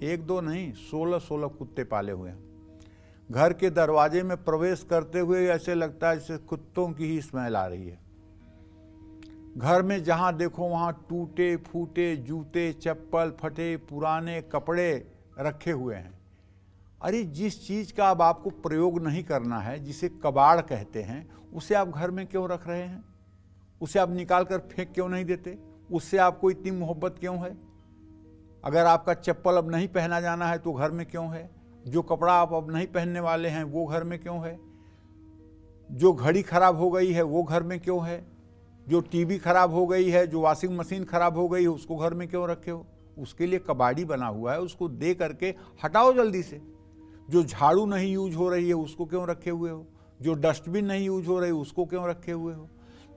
1-2 नहीं, 16-16 कुत्ते पाले हुए हैं। घर के दरवाजे में प्रवेश करते हुए ऐसे लगता है जैसे कुत्तों की ही स्मेल आ रही है। घर में जहाँ देखो वहाँ टूटे फूटे जूते, चप्पल, फटे पुराने कपड़े रखे हुए हैं। अरे जिस चीज़ का अब आपको प्रयोग नहीं करना है, जिसे कबाड़ कहते हैं, उसे आप घर में क्यों रख रहे हैं? उसे आप निकाल कर फेंक क्यों नहीं देते? उससे आपको इतनी मोहब्बत क्यों है? अगर आपका चप्पल अब नहीं पहना जाना है तो घर में क्यों है? जो कपड़ा आप अब नहीं पहनने वाले हैं वो घर में क्यों है? जो घड़ी खराब हो गई है वो घर में क्यों है, जो टीवी खराब हो गई है, जो वॉशिंग मशीन खराब हो गई है उसको घर में क्यों रखे हो? उसके लिए कबाड़ी बना हुआ है, उसको दे करके हटाओ जल्दी से। जो झाड़ू नहीं यूज हो रही है उसको क्यों रखे हुए हो? जो डस्टबिन नहीं यूज हो रही उसको क्यों रखे हुए हो?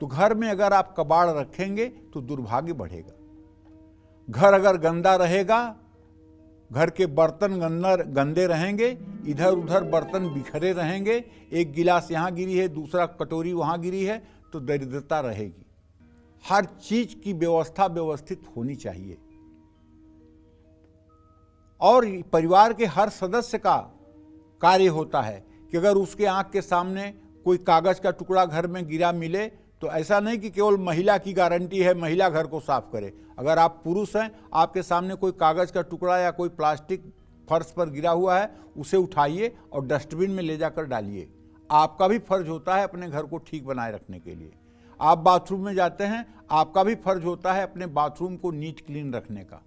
तो घर में अगर आप कबाड़ रखेंगे तो दुर्भाग्य बढ़ेगा। घर अगर गंदा रहेगा, घर के बर्तन गंदे रहेंगे, इधर उधर बर्तन बिखरे रहेंगे, एक गिलास यहाँ गिरी है, दूसरा कटोरी वहाँ गिरी है, तो दरिद्रता रहेगी। हर चीज की व्यवस्था व्यवस्थित होनी चाहिए और परिवार के हर सदस्य का कार्य होता है कि अगर उसके आंख के सामने कोई कागज का टुकड़ा घर में गिरा मिले तो ऐसा नहीं कि केवल महिला की गारंटी है महिला घर को साफ करे। अगर आप पुरुष हैं, आपके सामने कोई कागज का टुकड़ा या कोई प्लास्टिक फर्श पर गिरा हुआ है, उसे उठाइए और डस्टबिन में ले जाकर डालिए। आपका भी फर्ज होता है अपने घर को ठीक बनाए रखने के लिए। आप बाथरूम में जाते हैं, आपका भी फर्ज होता है अपने बाथरूम को नीट क्लीन रखने का।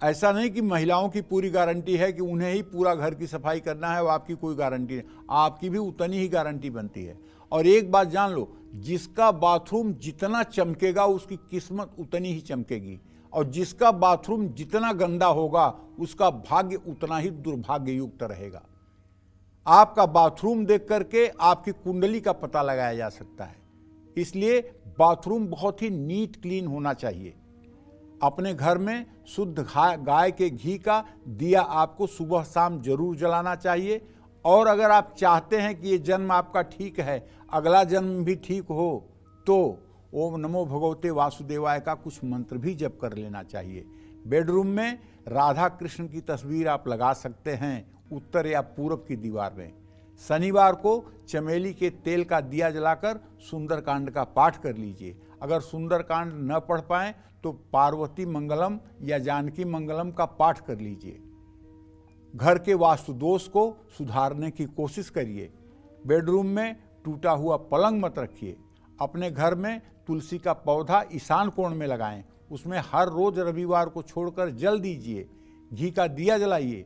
ऐसा नहीं कि महिलाओं की पूरी गारंटी है कि उन्हें ही पूरा घर की सफाई करना है, वो आपकी कोई गारंटी नहीं। आपकी भी उतनी ही गारंटी बनती है। और एक बात जान लो, जिसका बाथरूम जितना चमकेगा उसकी किस्मत उतनी ही चमकेगी, और जिसका बाथरूम जितना गंदा होगा उसका भाग्य उतना ही दुर्भाग्ययुक्त रहेगा। आपका बाथरूम देख करके आपकी कुंडली का पता लगाया जा सकता है। इसलिए बाथरूम बहुत ही नीट क्लीन होना चाहिए। अपने घर में शुद्ध गाय के घी का दिया आपको सुबह शाम जरूर जलाना चाहिए। और अगर आप चाहते हैं कि ये जन्म आपका ठीक है, अगला जन्म भी ठीक हो, तो ओम नमो भगवते वासुदेवाय का कुछ मंत्र भी जप कर लेना चाहिए। बेडरूम में राधा कृष्ण की तस्वीर आप लगा सकते हैं उत्तर या पूर्व की दीवार में। शनिवार को चमेली के तेल का दिया जलाकर सुंदरकांड का पाठ कर लीजिए। अगर सुंदरकांड न पढ़ पाएं तो पार्वती मंगलम या जानकी मंगलम का पाठ कर लीजिए। घर के वास्तु दोष को सुधारने की कोशिश करिए। बेडरूम में टूटा हुआ पलंग मत रखिए। अपने घर में तुलसी का पौधा ईशान कोण में लगाएं। उसमें हर रोज रविवार को छोड़कर जल दीजिए। घी का दिया जलाइए।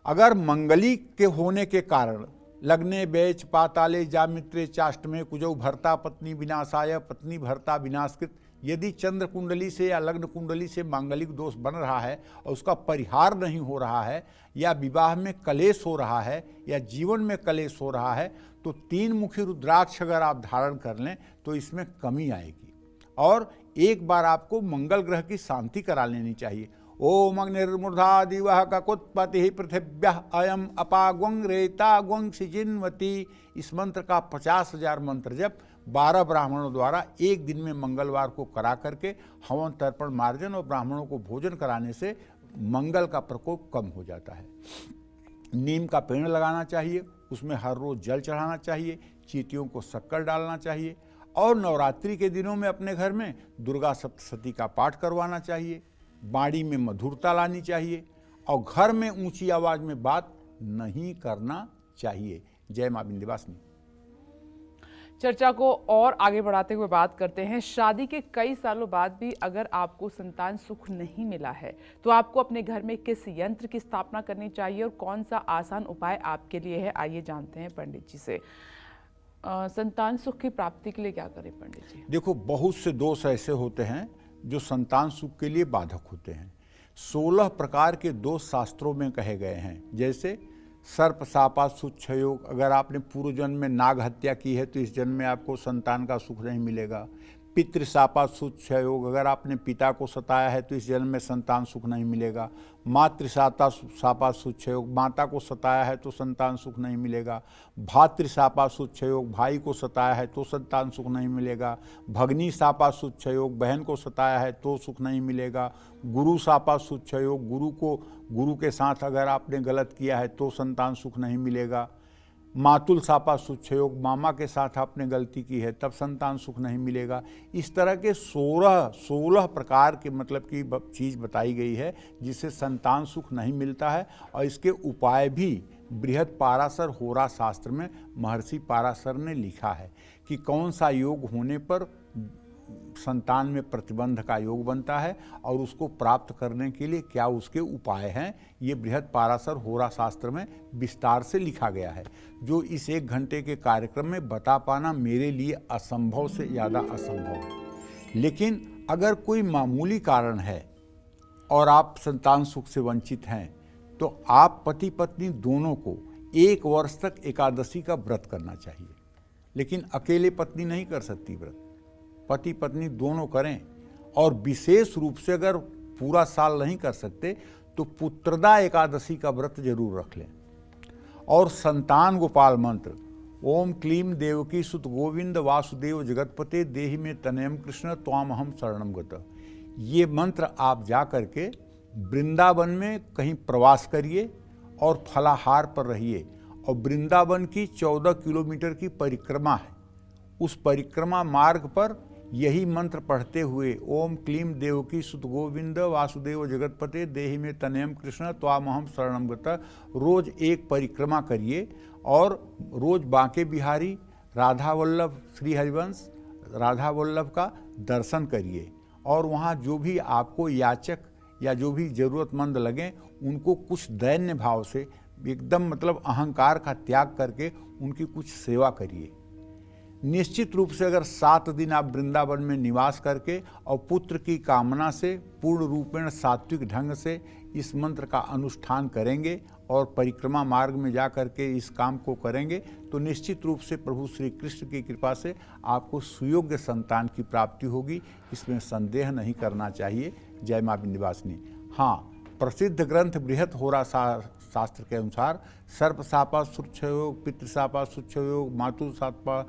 अगर मंगली के होने के कारण लग्ने बेच पाताले जामित्रे चाष्टमे कुजौ भर्ता पत्नी विनाशाय पत्नी भर्ता विनाशकृत, यदि चंद्र कुंडली से या लग्न कुंडली से मांगलिक दोष बन रहा है और उसका परिहार नहीं हो रहा है, या विवाह में कलेश हो रहा है, या जीवन में कलेश हो रहा है, तो 3 मुखी रुद्राक्ष अगर आप धारण कर लें तो इसमें कमी आएगी। और एक बार आपको मंगल ग्रह की शांति करा लेनी चाहिए। ओम अग्निर्मूर्धा दिवः ककुत्पतिः पृथिव्यः अयम अपाग्वं रेताग्वं सिजिन्वती। इस मंत्र का 50,000 मंत्र जप 12 ब्राह्मणों द्वारा एक दिन में मंगलवार को करा करके हवन तर्पण मार्जन और ब्राह्मणों को भोजन कराने से मंगल का प्रकोप कम हो जाता है। नीम का पेड़ लगाना चाहिए, उसमें हर रोज जल चढ़ाना चाहिए, चींटियों को शक्कर डालना चाहिए, और नवरात्रि के दिनों में अपने घर में दुर्गा सप्तशती का पाठ करवाना चाहिए। बाड़ी में मधुरता लानी चाहिए और घर में ऊंची आवाज में बात नहीं करना चाहिए। जय मां विंध्यवासिनी। चर्चा को और आगे बढ़ाते हुए बात करते हैं, शादी के कई सालों बाद भी अगर आपको संतान सुख नहीं मिला है तो आपको अपने घर में किस यंत्र की स्थापना करनी चाहिए और कौन सा आसान उपाय आपके लिए है, आइए जानते हैं पंडित जी से। संतान सुख की प्राप्ति के लिए क्या करें पंडित जी? देखो, बहुत से दोष ऐसे होते हैं जो संतान सुख के लिए बाधक होते हैं। 16 प्रकार के दोष शास्त्रों में कहे गए हैं, जैसे सर्प शापा सुच्छ योग। अगर आपने पूर्व जन्म में नाग हत्या की है तो इस जन्म में आपको संतान का सुख नहीं मिलेगा। पितृ शापा सुच्छ योग। अगर आपने पिता को सताया है तो इस जन्म में संतान सुख नहीं मिलेगा। मातृ शापा सुच्छ योग। माता को सताया है तो संतान सुख नहीं मिलेगा। भातृ शापा सुच्छ योग। भाई को सताया है तो संतान सुख नहीं मिलेगा। भगनी शापा सुच्छ योग। बहन को सताया है तो सुख नहीं मिलेगा। गुरु शापा सुच्छ योग। गुरु के साथ अगर आपने गलत किया है तो संतान सुख नहीं मिलेगा। मातुल शापा सुच्छ योग। मामा के साथ आपने गलती की है तब संतान सुख नहीं मिलेगा। इस तरह के 16 प्रकार के मतलब की चीज़ बताई गई है जिससे संतान सुख नहीं मिलता है। और इसके उपाय भी बृहद पाराशर होरा शास्त्र में महर्षि पाराशर ने लिखा है कि कौन सा योग होने पर संतान में प्रतिबंध का योग बनता है और उसको प्राप्त करने के लिए क्या उसके उपाय हैं, ये बृहद पाराशर होरा शास्त्र में विस्तार से लिखा गया है, जो इस 1 घंटे के कार्यक्रम में बता पाना मेरे लिए असंभव से ज़्यादा असंभव है। लेकिन अगर कोई मामूली कारण है और आप संतान सुख से वंचित हैं, तो आप पति पत्नी दोनों को 1 वर्ष तक एकादशी का व्रत करना चाहिए। लेकिन अकेले पत्नी नहीं कर सकती व्रत, पति पत्नी दोनों करें। और विशेष रूप से अगर पूरा साल नहीं कर सकते तो पुत्रदा एकादशी का व्रत जरूर रख लें। और संतान गोपाल मंत्र ओम क्लीम देवकी सुत गोविंद वासुदेव जगतपते देहि में तनयम कृष्ण त्वामहम शरणम गत, ये मंत्र आप जा करके वृंदावन में कहीं प्रवास करिए और फलाहार पर रहिए। और वृंदावन की 14 किलोमीटर की परिक्रमा है, उस परिक्रमा मार्ग पर यही मंत्र पढ़ते हुए ओम क्लीम देवकी सुत गोविंद वासुदेव जगतपते देहि में तनयम कृष्ण त्वामहम शरणम गत रोज 1 परिक्रमा करिए। और रोज बांके बिहारी राधा वल्लभ श्री हरिवंश राधा वल्लभ का दर्शन करिए। और वहाँ जो भी आपको याचक या जो भी ज़रूरतमंद लगें उनको कुछ दैन्य भाव से एकदम मतलब अहंकार का त्याग करके उनकी कुछ सेवा करिए। निश्चित रूप से अगर 7 दिन आप वृंदावन में निवास करके और पुत्र की कामना से पूर्ण रूपेण सात्विक ढंग से इस मंत्र का अनुष्ठान करेंगे और परिक्रमा मार्ग में जा करके इस काम को करेंगे, तो निश्चित रूप से प्रभु श्री कृष्ण की कृपा से आपको सुयोग्य संतान की प्राप्ति होगी, इसमें संदेह नहीं करना चाहिए। जय मां विंध्यवासिनी। हाँ, प्रसिद्ध ग्रंथ बृहत होरा शास्त्र के अनुसार सर्पशापा सुच्छयोग, पितृशापा सुच्छयोग, मातुशापा,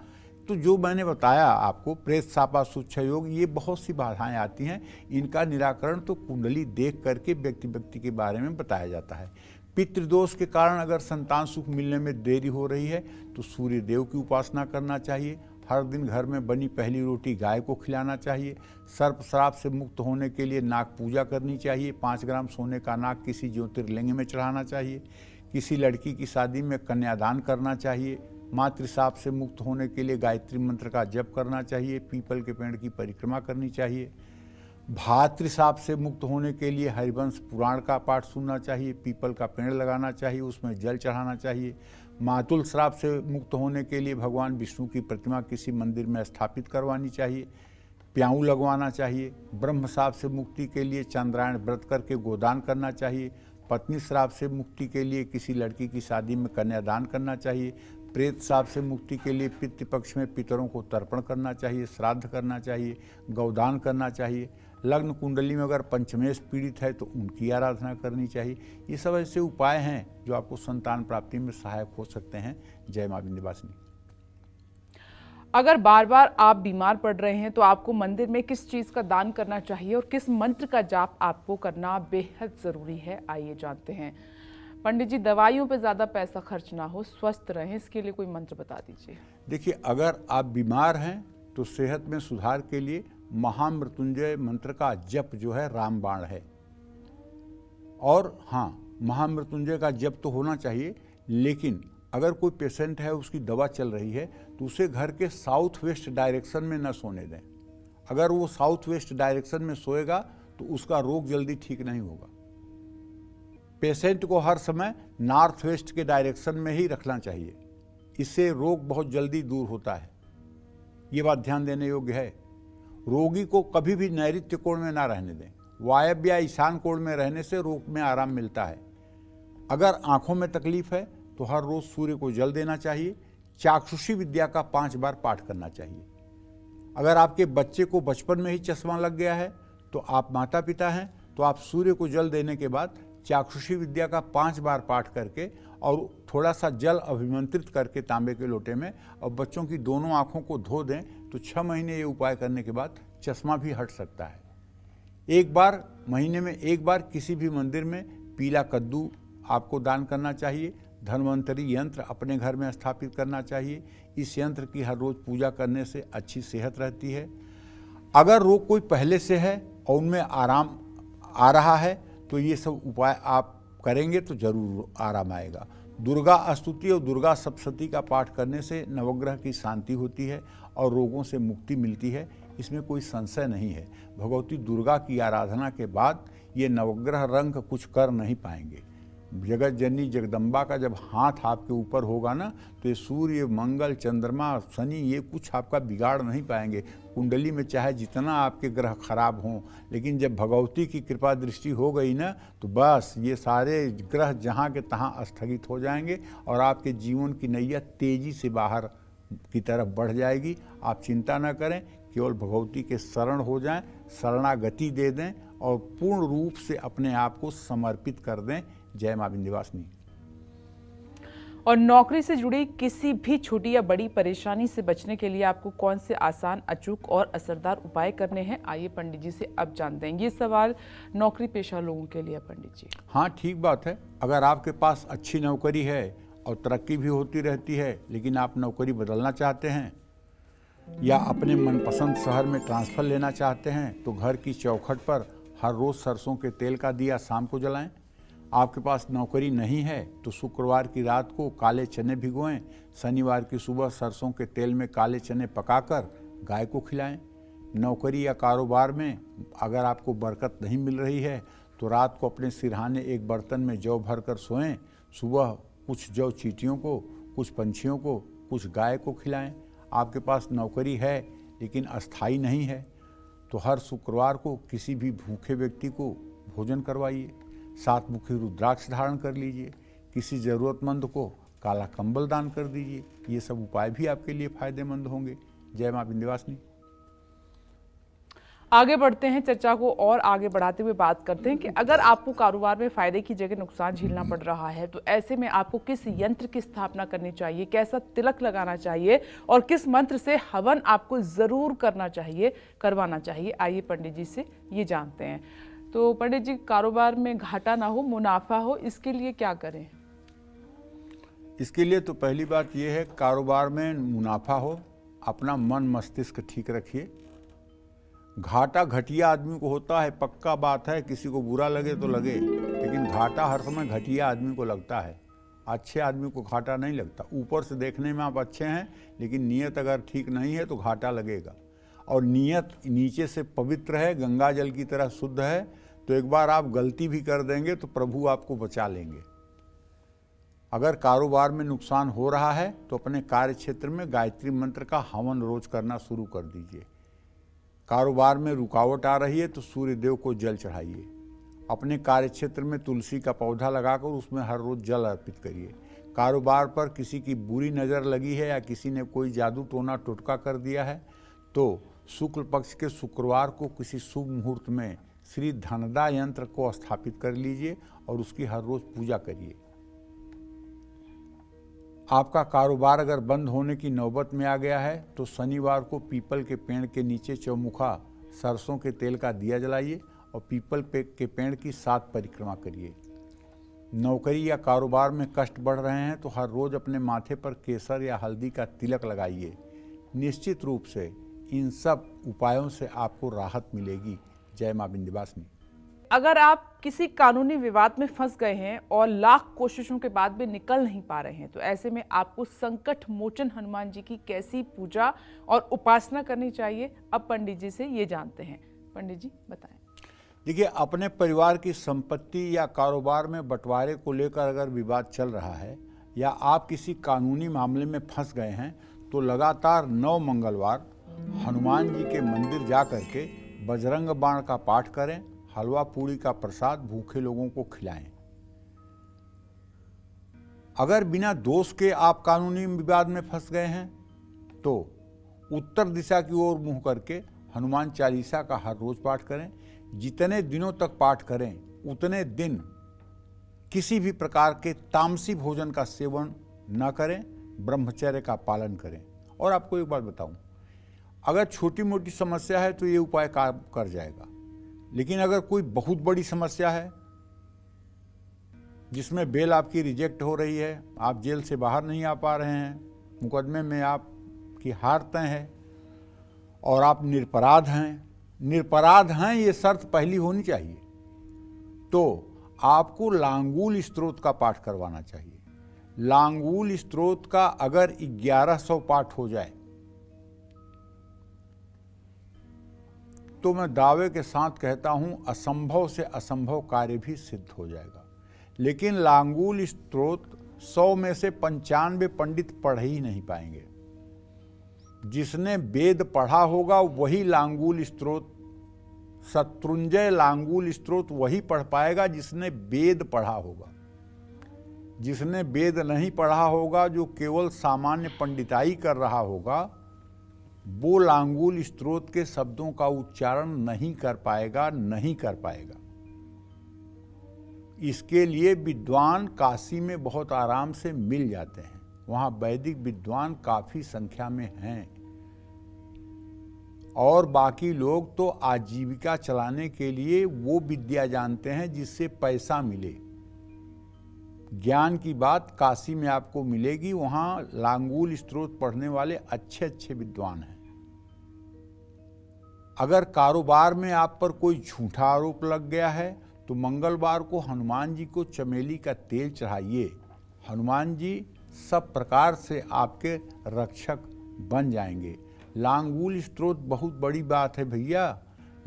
तो जो मैंने बताया आपको प्रेत शापा सुच्छयोग, ये बहुत सी बाधाएं आती हैं। इनका निराकरण तो कुंडली देख करके व्यक्ति के बारे में बताया जाता है। पितृदोष के कारण अगर संतान सुख मिलने में देरी हो रही है तो सूर्य देव की उपासना करना चाहिए। हर दिन घर में बनी पहली रोटी गाय को खिलाना चाहिए। सर्प श्राप से मुक्त होने के लिए नाग पूजा करनी चाहिए। 5 ग्राम सोने का नाग किसी ज्योतिर्लिंग में चढ़ाना चाहिए। किसी लड़की की शादी में कन्यादान करना चाहिए। मातृशाप से मुक्त होने के लिए गायत्री मंत्र का जप करना चाहिए। पीपल के पेड़ की परिक्रमा करनी चाहिए। भातृशाप से मुक्त होने के लिए हरिवंश पुराण का पाठ सुनना चाहिए। पीपल का पेड़ लगाना चाहिए, उसमें जल चढ़ाना चाहिए। मातुल श्राप से मुक्त होने के लिए भगवान विष्णु की प्रतिमा किसी मंदिर में स्थापित करवानी चाहिए। प्याऊ लगवाना चाहिए। ब्रह्म श्राप से मुक्ति के लिए चंद्रायण व्रत करके गोदान करना चाहिए। पत्नी श्राप से मुक्ति के लिए किसी लड़की की शादी में कन्यादान करना चाहिए। प्रेत श्राप से मुक्ति के लिए पितृपक्ष में पितरों को तर्पण करना चाहिए, श्राद्ध करना चाहिए, गौदान करना चाहिए। लग्न कुंडली में अगर पंचमेश पीड़ित है तो उनकी आराधना करनी चाहिए। ये सब ऐसे उपाय हैं जो आपको संतान प्राप्ति में सहायक हो सकते हैं। जय मां विंध्यवासिनी। अगर बार बार आप बीमार पड़ रहे हैं तो आपको मंदिर में किस चीज का दान करना चाहिए और किस मंत्र का जाप आपको करना बेहद जरूरी है, आइए जानते हैं। पंडित जी, दवाइयों पे ज्यादा पैसा खर्च ना हो, स्वस्थ रहें, इसके लिए कोई मंत्र बता दीजिए। देखिए, अगर आप बीमार हैं तो सेहत में सुधार के लिए महामृत्युंजय मंत्र का जप जो है रामबाण है। और हाँ, महामृत्युंजय का जप तो होना चाहिए, लेकिन अगर कोई पेशेंट है उसकी दवा चल रही है तो उसे घर के साउथ वेस्ट डायरेक्शन में न सोने दें। अगर वो साउथ वेस्ट डायरेक्शन में सोएगा तो उसका रोग जल्दी ठीक नहीं होगा। पेशेंट को हर समय नॉर्थ वेस्ट के डायरेक्शन में ही रखना चाहिए, इससे रोग बहुत जल्दी दूर होता है। ये बात ध्यान देने योग्य है। रोगी को कभी भी नैऋत्य कोण में ना रहने दें। वायव्य या ईशान कोण में रहने से रोग में आराम मिलता है। अगर आंखों में तकलीफ है तो हर रोज सूर्य को जल देना चाहिए। चाक्षुषी विद्या का 5 बार पाठ करना चाहिए। अगर आपके बच्चे को बचपन में ही चश्मा लग गया है तो आप माता पिता हैं तो आप सूर्य को जल देने के बाद चाक्षुषी विद्या का 5 बार पाठ करके और थोड़ा सा जल अभिमंत्रित करके तांबे के लोटे में और बच्चों की दोनों आंखों को धो दें तो 6 महीने ये उपाय करने के बाद चश्मा भी हट सकता है। एक बार महीने में एक बार किसी भी मंदिर में पीला कद्दू आपको दान करना चाहिए। धन्वंतरी यंत्र अपने घर में स्थापित करना चाहिए। इस यंत्र की हर रोज पूजा करने से अच्छी सेहत रहती है। अगर रोग कोई पहले से है और उनमें आराम आ रहा है तो ये सब उपाय आप करेंगे तो जरूर आराम आएगा। दुर्गा स्तुति और दुर्गा सप्तशती का पाठ करने से नवग्रह की शांति होती है और रोगों से मुक्ति मिलती है। इसमें कोई संशय नहीं है। भगवती दुर्गा की आराधना के बाद ये नवग्रह रंग कुछ कर नहीं पाएंगे। जगत जननी जगदम्बा का जब हाथ आपके ऊपर होगा ना, तो ये सूर्य, मंगल, चंद्रमा, शनि ये कुछ आपका बिगाड़ नहीं पाएंगे। कुंडली में चाहे जितना आपके ग्रह खराब हों, लेकिन जब भगवती की कृपा दृष्टि हो गई ना, तो बस ये सारे ग्रह जहाँ के तहाँ स्थगित हो जाएंगे और आपके जीवन की नैया तेजी से बाहर की तरफ बढ़ जाएगी। आप चिंता न करें, केवल भगवती के शरण हो जाएं, शरणागति दे दें और पूर्ण रूप से अपने आप को समर्पित कर दें। जय मां विंध्यवासिनी। और नौकरी से जुड़ी किसी भी छोटी या बड़ी परेशानी से बचने के लिए आपको कौन से आसान, अचूक और असरदार उपाय करने हैं, आइए पंडित जी से अब जानते हैं। ये सवाल नौकरी पेशा लोगों के लिए पंडित जी। हाँ, ठीक बात है। अगर आपके पास अच्छी नौकरी है और तरक्की भी होती रहती है, लेकिन आप नौकरी बदलना चाहते हैं या अपने मनपसंद शहर में ट्रांसफ़र लेना चाहते हैं, तो घर की चौखट पर हर रोज़ सरसों के तेल का दिया शाम को जलाएं। आपके पास नौकरी नहीं है तो शुक्रवार की रात को काले चने भिगोएं, शनिवार की सुबह सरसों के तेल में काले चने पकाकर गाय को खिलाएं। नौकरी या कारोबार में अगर आपको बरकत नहीं मिल रही है तो रात को अपने सिरहाने एक बर्तन में जौ भर कर सोएं, सुबह कुछ जौ चींटियों को, कुछ पंछियों को, कुछ गाय को खिलाएं। आपके पास नौकरी है लेकिन अस्थाई नहीं है तो हर शुक्रवार को किसी भी भूखे व्यक्ति को भोजन करवाइए, 7 मुखी रुद्राक्ष धारण कर लीजिए, किसी ज़रूरतमंद को काला कंबल दान कर दीजिए। ये सब उपाय भी आपके लिए फायदेमंद होंगे। जय मां विंध्यवासिनी। आगे बढ़ते हैं, चर्चा को और आगे बढ़ाते हुए बात करते हैं कि अगर आपको कारोबार में फायदे की जगह नुकसान झेलना पड़ रहा है तो ऐसे में आपको किस यंत्र की स्थापना करनी चाहिए, कैसा तिलक लगाना चाहिए और किस मंत्र से हवन आपको जरूर करवाना चाहिए, आइए पंडित जी से ये जानते हैं। तो पंडित जी, कारोबार में घाटा ना हो, मुनाफा हो, इसके लिए क्या करें? इसके लिए तो पहली बात यह है, कारोबार में मुनाफा हो, अपना मन मस्तिष्क ठीक रखिए। घाटा घटिया आदमी को होता है, पक्का बात है, किसी को बुरा लगे तो लगे, लेकिन घाटा हर समय घटिया आदमी को लगता है, अच्छे आदमी को घाटा नहीं लगता। ऊपर से देखने में आप अच्छे हैं लेकिन नीयत अगर ठीक नहीं है तो घाटा लगेगा। और नीयत नीचे से पवित्र है, गंगा जल की तरह शुद्ध है, तो एक बार आप गलती भी कर देंगे तो प्रभु आपको बचा लेंगे। अगर कारोबार में नुकसान हो रहा है तो अपने कार्य क्षेत्र में गायत्री मंत्र का हवन रोज करना शुरू कर दीजिए। कारोबार में रुकावट आ रही है तो सूर्य देव को जल चढ़ाइए। अपने कार्य क्षेत्र में तुलसी का पौधा लगाकर उसमें हर रोज जल अर्पित करिए। कारोबार पर किसी की बुरी नज़र लगी है या किसी ने कोई जादू टोना टोटका कर दिया है तो शुक्ल पक्ष के शुक्रवार को किसी शुभ मुहूर्त में श्री धनदा यंत्र को स्थापित कर लीजिए और उसकी हर रोज पूजा करिए। आपका कारोबार अगर बंद होने की नौबत में आ गया है तो शनिवार को पीपल के पेड़ के नीचे चौमुखा सरसों के तेल का दिया जलाइए और पीपल के पेड़ की 7 परिक्रमा करिए। नौकरी या कारोबार में कष्ट बढ़ रहे हैं तो हर रोज अपने माथे पर केसर या हल्दी का तिलक लगाइए। निश्चित रूप से इन सब उपायों से आपको राहत मिलेगी। जय मां विंध्यवासिनी। अगर आप किसी कानूनी विवाद में फंस गए हैं और लाख कोशिशों के बाद भी निकल नहीं पा रहे हैं तो ऐसे में आपको संकट मोचन हनुमान जी की कैसी पूजा और उपासना करनी चाहिए, अब पंडित जी से ये जानते हैं। पंडित जी बताएं। देखिए, अपने परिवार की संपत्ति या कारोबार में बंटवारे को लेकर अगर विवाद चल रहा है या आप किसी कानूनी मामले में फंस गए हैं तो लगातार 9 मंगलवार हनुमान जी के मंदिर जा करके बजरंग बाण का पाठ करें, हलवा पूड़ी का प्रसाद भूखे लोगों को खिलाएं। अगर बिना दोष के आप कानूनी विवाद में फंस गए हैं तो उत्तर दिशा की ओर मुंह करके हनुमान चालीसा का हर रोज पाठ करें। जितने दिनों तक पाठ करें उतने दिन किसी भी प्रकार के तामसी भोजन का सेवन न करें, ब्रह्मचर्य का पालन करें। और आपको एक बात बताऊं, अगर छोटी मोटी समस्या है तो ये उपाय काम कर जाएगा, लेकिन अगर कोई बहुत बड़ी समस्या है जिसमें बेल आपकी रिजेक्ट हो रही है, आप जेल से बाहर नहीं आ पा रहे हैं, मुकदमे में आपकी हार तय है और आप निरपराध हैं, ये शर्त पहली होनी चाहिए, तो आपको लांगूल स्तोत्र का पाठ करवाना चाहिए। लांगूल स्तोत्र का अगर 1100 पाठ हो जाए तो मैं दावे के साथ कहता हूं असंभव से असंभव कार्य भी सिद्ध हो जाएगा। लेकिन लांगूल स्तोत्र 100 में से 95 पंडित पढ़ ही नहीं पाएंगे। जिसने वेद पढ़ा होगा वही लांगूल स्तोत्र, शत्रुंजय लांगूल स्तोत्र वही पढ़ पाएगा जिसने वेद पढ़ा होगा। जिसने वेद नहीं पढ़ा होगा, जो केवल सामान्य पंडिताई कर रहा होगा, वो लांगूल स्तोत्र के शब्दों का उच्चारण नहीं कर पाएगा। इसके लिए विद्वान काशी में बहुत आराम से मिल जाते हैं। वहाँ वैदिक विद्वान काफी संख्या में हैं और बाकी लोग तो आजीविका चलाने के लिए वो विद्या जानते हैं जिससे पैसा मिले। ज्ञान की बात काशी में आपको मिलेगी। वहाँ लांगूल स्तोत्र पढ़ने वाले अच्छे अच्छे विद्वान हैं। अगर कारोबार में आप पर कोई झूठा आरोप लग गया है तो मंगलवार को हनुमान जी को चमेली का तेल चढ़ाइए। हनुमान जी सब प्रकार से आपके रक्षक बन जाएंगे। लांगूल स्तोत्र बहुत बड़ी बात है भैया।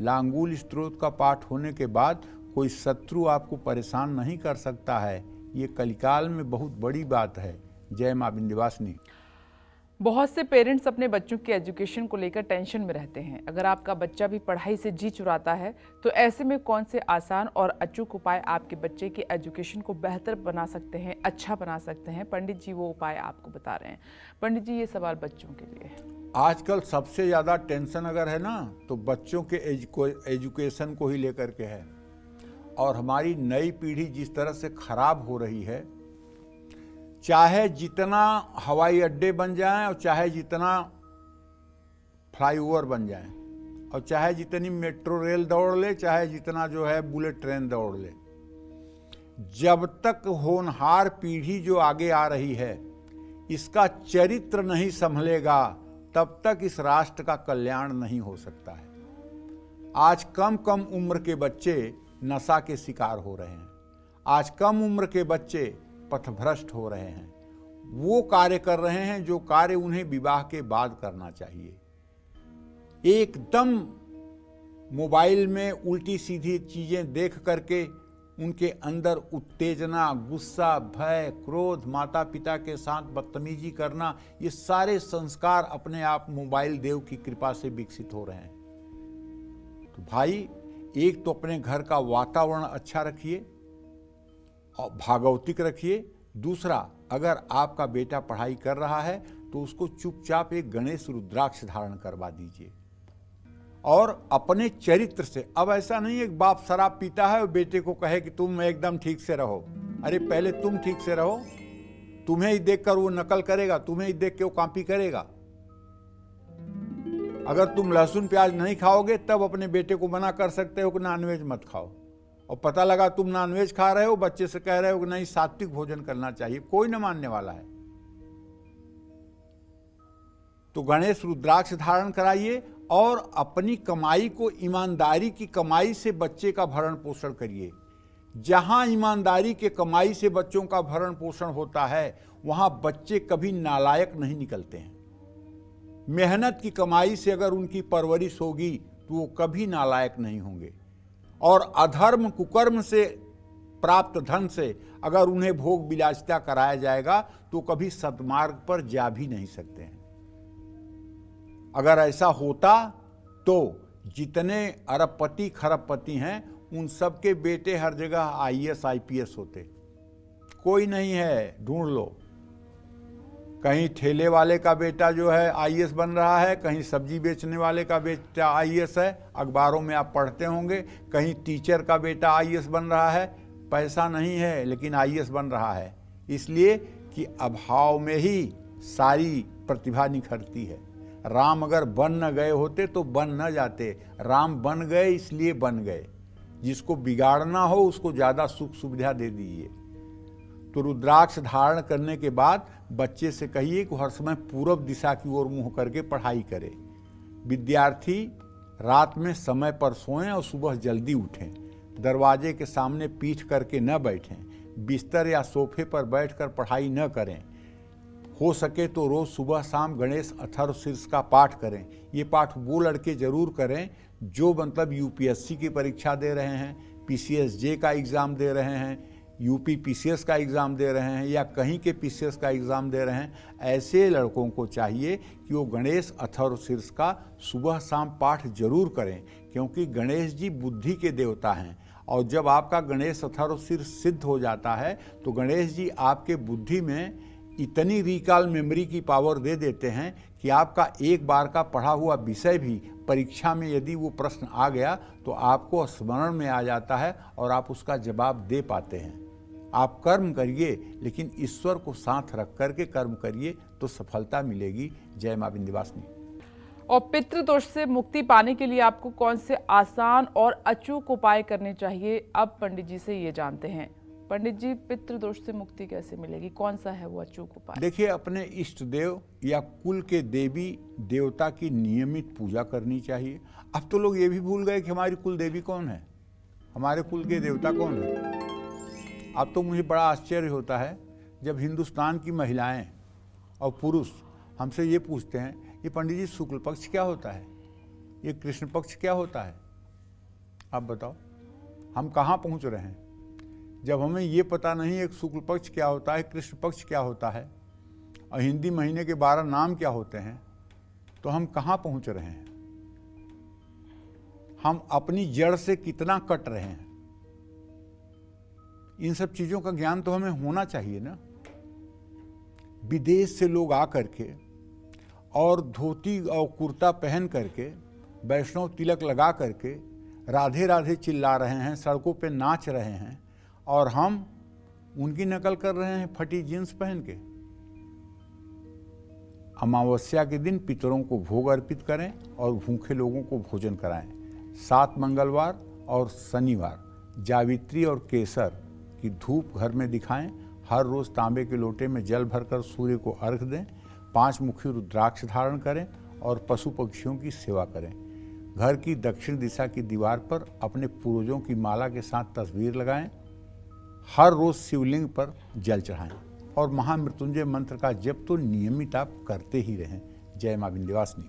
लांगूल स्तोत्र का पाठ होने के बाद कोई शत्रु आपको परेशान नहीं कर सकता है। ये कलिकाल में बहुत बड़ी बात है। जय मां विंध्यवासिनी। बहुत से पेरेंट्स अपने बच्चों के एजुकेशन को लेकर टेंशन में रहते हैं। अगर आपका बच्चा भी पढ़ाई से जी चुराता है तो ऐसे में कौन से आसान और अचूक उपाय आपके बच्चे की एजुकेशन को बेहतर बना सकते हैं, अच्छा बना सकते हैं? पंडित जी वो उपाय आपको बता रहे हैं। पंडित जी ये सवाल बच्चों के लिए है। आजकल सबसे ज़्यादा टेंशन अगर है ना तो बच्चों के एजुकेशन को ही लेकर के है। और हमारी नई पीढ़ी जिस तरह से खराब हो रही है, चाहे जितना हवाई अड्डे बन जाएं और चाहे जितना फ्लाईओवर बन जाएं और चाहे जितनी मेट्रो रेल दौड़ ले, चाहे जितना जो है बुलेट ट्रेन दौड़ ले, जब तक होनहार पीढ़ी जो आगे आ रही है इसका चरित्र नहीं संभलेगा तब तक इस राष्ट्र का कल्याण नहीं हो सकता है। आज कम कम उम्र के बच्चे नशा के शिकार हो रहे हैं। आज कम उम्र के बच्चे पथभ्रष्ट हो रहे हैं। वो कार्य कर रहे हैं जो कार्य उन्हें विवाह के बाद करना चाहिए। एकदम मोबाइल में उल्टी सीधी चीजें देख करके उनके अंदर उत्तेजना, गुस्सा, भय, क्रोध, माता पिता के साथ बदतमीजी करना, ये सारे संस्कार अपने आप मोबाइल देव की कृपा से विकसित हो रहे हैं। तो भाई, एक तो अपने घर का वातावरण अच्छा रखिए और भागवतिक रखिए। दूसरा, अगर आपका बेटा पढ़ाई कर रहा है तो उसको चुपचाप एक गणेश रुद्राक्ष धारण करवा दीजिए और अपने चरित्र से। अब ऐसा नहीं एक बाप शराब पीता है और बेटे को कहे कि तुम एकदम ठीक से रहो। अरे पहले तुम ठीक से रहो। तुम्हें ही देखकर वो नकल करेगा, तुम्हें ही देख के वो कॉपी करेगा। अगर तुम लहसुन प्याज नहीं खाओगे तब अपने बेटे को मना कर सकते हो कि नॉनवेज मत खाओ। और पता लगा तुम नॉनवेज खा रहे हो, बच्चे से कह रहे हो कि नहीं सात्विक भोजन करना चाहिए, कोई न मानने वाला है। तो गणेश रुद्राक्ष धारण कराइए और अपनी कमाई को, ईमानदारी की कमाई से बच्चे का भरण पोषण करिए। जहां ईमानदारी के कमाई से बच्चों का भरण पोषण होता है वहां बच्चे कभी नालायक नहीं निकलते हैं। मेहनत की कमाई से अगर उनकी परवरिश होगी तो वो कभी नालायक नहीं होंगे। और अधर्म कुकर्म से प्राप्त धन से अगर उन्हें भोग विलासिता कराया जाएगा तो कभी सद्मार्ग पर जा भी नहीं सकते हैं। अगर ऐसा होता तो जितने अरबपति खरबपति हैं उन सबके बेटे हर जगह IAS IPS होते। कोई नहीं है, ढूंढ लो। कहीं ठेले वाले का बेटा जो है IAS बन रहा है, कहीं सब्जी बेचने वाले का बेटा IAS है, अखबारों में आप पढ़ते होंगे। कहीं टीचर का बेटा IAS बन रहा है। पैसा नहीं है लेकिन IAS बन रहा है, इसलिए कि अभाव में ही सारी प्रतिभा निखरती है। राम अगर बन न गए होते तो बन न जाते, राम बन गए इसलिए बन गए। जिसको बिगाड़ना हो उसको ज़्यादा सुख सुविधा दे दीजिए। तो रुद्राक्ष धारण करने के बाद बच्चे से कहिए कि हर समय पूरब दिशा की ओर मुंह करके पढ़ाई करे। विद्यार्थी रात में समय पर सोएं और सुबह जल्दी उठें। दरवाजे के सामने पीठ करके न बैठें। बिस्तर या सोफे पर बैठकर पढ़ाई न करें। हो सके तो रोज सुबह शाम गणेश अथर्वशीर्ष का पाठ करें। ये पाठ वो लड़के जरूर करें जो मतलब यूपीएससी की परीक्षा दे रहे हैं, पीसीएसजे का एग्ज़ाम दे रहे हैं, यूपी पीसीएस का एग्ज़ाम दे रहे हैं या कहीं के पीसीएस का एग्ज़ाम दे रहे हैं। ऐसे लड़कों को चाहिए कि वो गणेश अथर्वशीर्ष का सुबह शाम पाठ जरूर करें, क्योंकि गणेश जी बुद्धि के देवता हैं। और जब आपका गणेश अथर्वशीर्ष सिद्ध हो जाता है तो गणेश जी आपके बुद्धि में इतनी रिकॉल मेमोरी की पावर दे देते हैं कि आपका एक बार का पढ़ा हुआ विषय भी परीक्षा में यदि वो प्रश्न आ गया तो आपको स्मरण में आ जाता है और आप उसका जवाब दे पाते हैं। आप कर्म करिए, लेकिन ईश्वर को साथ रख करके कर्म करिए तो सफलता मिलेगी। जय मां विंध्यवासिनी। और पितृदोष से मुक्ति पाने के लिए आपको कौन से आसान और अचूक उपाय करने चाहिए, अब पंडित जी से ये जानते हैं। पंडित जी, पितृदोष से मुक्ति कैसे मिलेगी, कौन सा है वो अचूक उपाय? देखिए, अपने इष्ट देव या कुल के देवी देवता की नियमित पूजा करनी चाहिए। अब तो लोग ये भी भूल गए कि हमारी कुल देवी कौन है, हमारे कुल के देवता कौन है। अब तो मुझे बड़ा आश्चर्य होता है जब हिंदुस्तान की महिलाएं और पुरुष हमसे ये पूछते हैं, ये पंडित जी शुक्ल पक्ष क्या होता है, ये कृष्ण पक्ष क्या होता है। आप बताओ, हम कहाँ पहुँच रहे हैं जब हमें ये पता नहीं एक शुक्ल पक्ष क्या होता है, कृष्ण पक्ष क्या होता है और हिंदी महीने के 12 नाम क्या होते हैं, तो हम कहाँ पहुँच रहे हैं। हम अपनी जड़ से कितना कट रहे हैं। इन सब चीज़ों का ज्ञान तो हमें होना चाहिए ना। विदेश से लोग आकर के और धोती और कुर्ता पहन करके, वैष्णव तिलक लगा करके राधे राधे चिल्ला रहे हैं, सड़कों पे नाच रहे हैं, और हम उनकी नकल कर रहे हैं फटी जींस पहन के। अमावस्या के दिन पितरों को भोग अर्पित करें और भूखे लोगों को भोजन कराएं। 7 मंगलवार और शनिवार जावित्री और केसर की धूप घर में दिखाएं। हर रोज तांबे के लोटे में जल भरकर सूर्य को अर्घ दें। 5 मुखी रुद्राक्ष धारण करें और पशु पक्षियों की सेवा करें। घर की दक्षिण दिशा की दीवार पर अपने पूर्वजों की माला के साथ तस्वीर लगाएं। हर रोज शिवलिंग पर जल चढ़ाएं और महामृत्युंजय मंत्र का जप तो नियमित आप करते ही रहें। जय मां विंध्यवासिनी।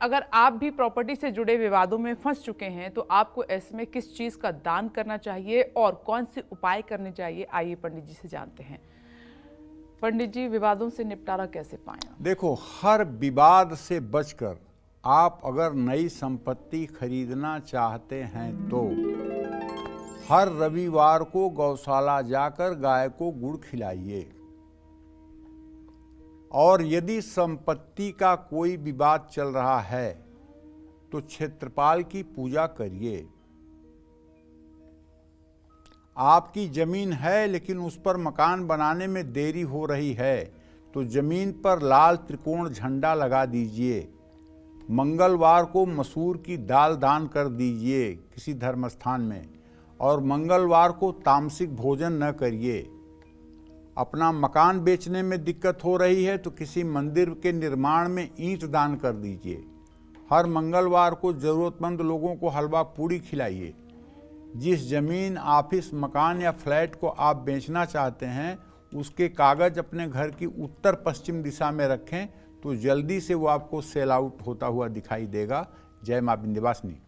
अगर आप भी प्रॉपर्टी से जुड़े विवादों में फंस चुके हैं तो आपको ऐसे में किस चीज का दान करना चाहिए और कौन से उपाय करने चाहिए, आइए पंडित जी से जानते हैं। पंडित जी, विवादों से निपटारा कैसे पाएं? देखो, हर विवाद से बचकर आप अगर नई संपत्ति खरीदना चाहते हैं तो हर रविवार को गौशाला जाकर गाय को गुड़ खिलाइए। और यदि संपत्ति का कोई विवाद चल रहा है तो क्षेत्रपाल की पूजा करिए। आपकी जमीन है लेकिन उस पर मकान बनाने में देरी हो रही है तो जमीन पर लाल त्रिकोण झंडा लगा दीजिए। मंगलवार को मसूर की दाल दान कर दीजिए किसी धर्म स्थान में, और मंगलवार को तामसिक भोजन न करिए। अपना मकान बेचने में दिक्कत हो रही है तो किसी मंदिर के निर्माण में ईंट दान कर दीजिए। हर मंगलवार को जरूरतमंद लोगों को हलवा पूड़ी खिलाइए। जिस जमीन, ऑफिस, मकान या फ्लैट को आप बेचना चाहते हैं उसके कागज अपने घर की उत्तर पश्चिम दिशा में रखें तो जल्दी से वो आपको सेल आउट होता हुआ दिखाई देगा। जय मां विंध्यवासिनी।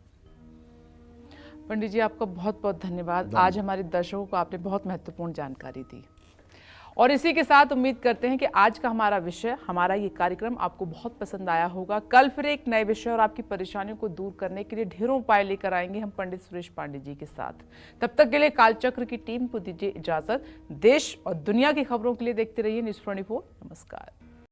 पंडित जी, आपका बहुत बहुत धन्यवाद। आज हमारे दर्शकों को आपने बहुत महत्वपूर्ण जानकारी दी और इसी के साथ उम्मीद करते हैं कि आज का हमारा विषय, हमारा ये कार्यक्रम आपको बहुत पसंद आया होगा। कल फिर एक नए विषय और आपकी परेशानियों को दूर करने के लिए ढेरों उपाय लेकर आएंगे हम पंडित सुरेश पांडे जी के साथ। तब तक के लिए कालचक्र की टीम को दीजिए इजाजत। देश और दुनिया की खबरों के लिए देखते रहिए न्यूज़ 24। नमस्कार।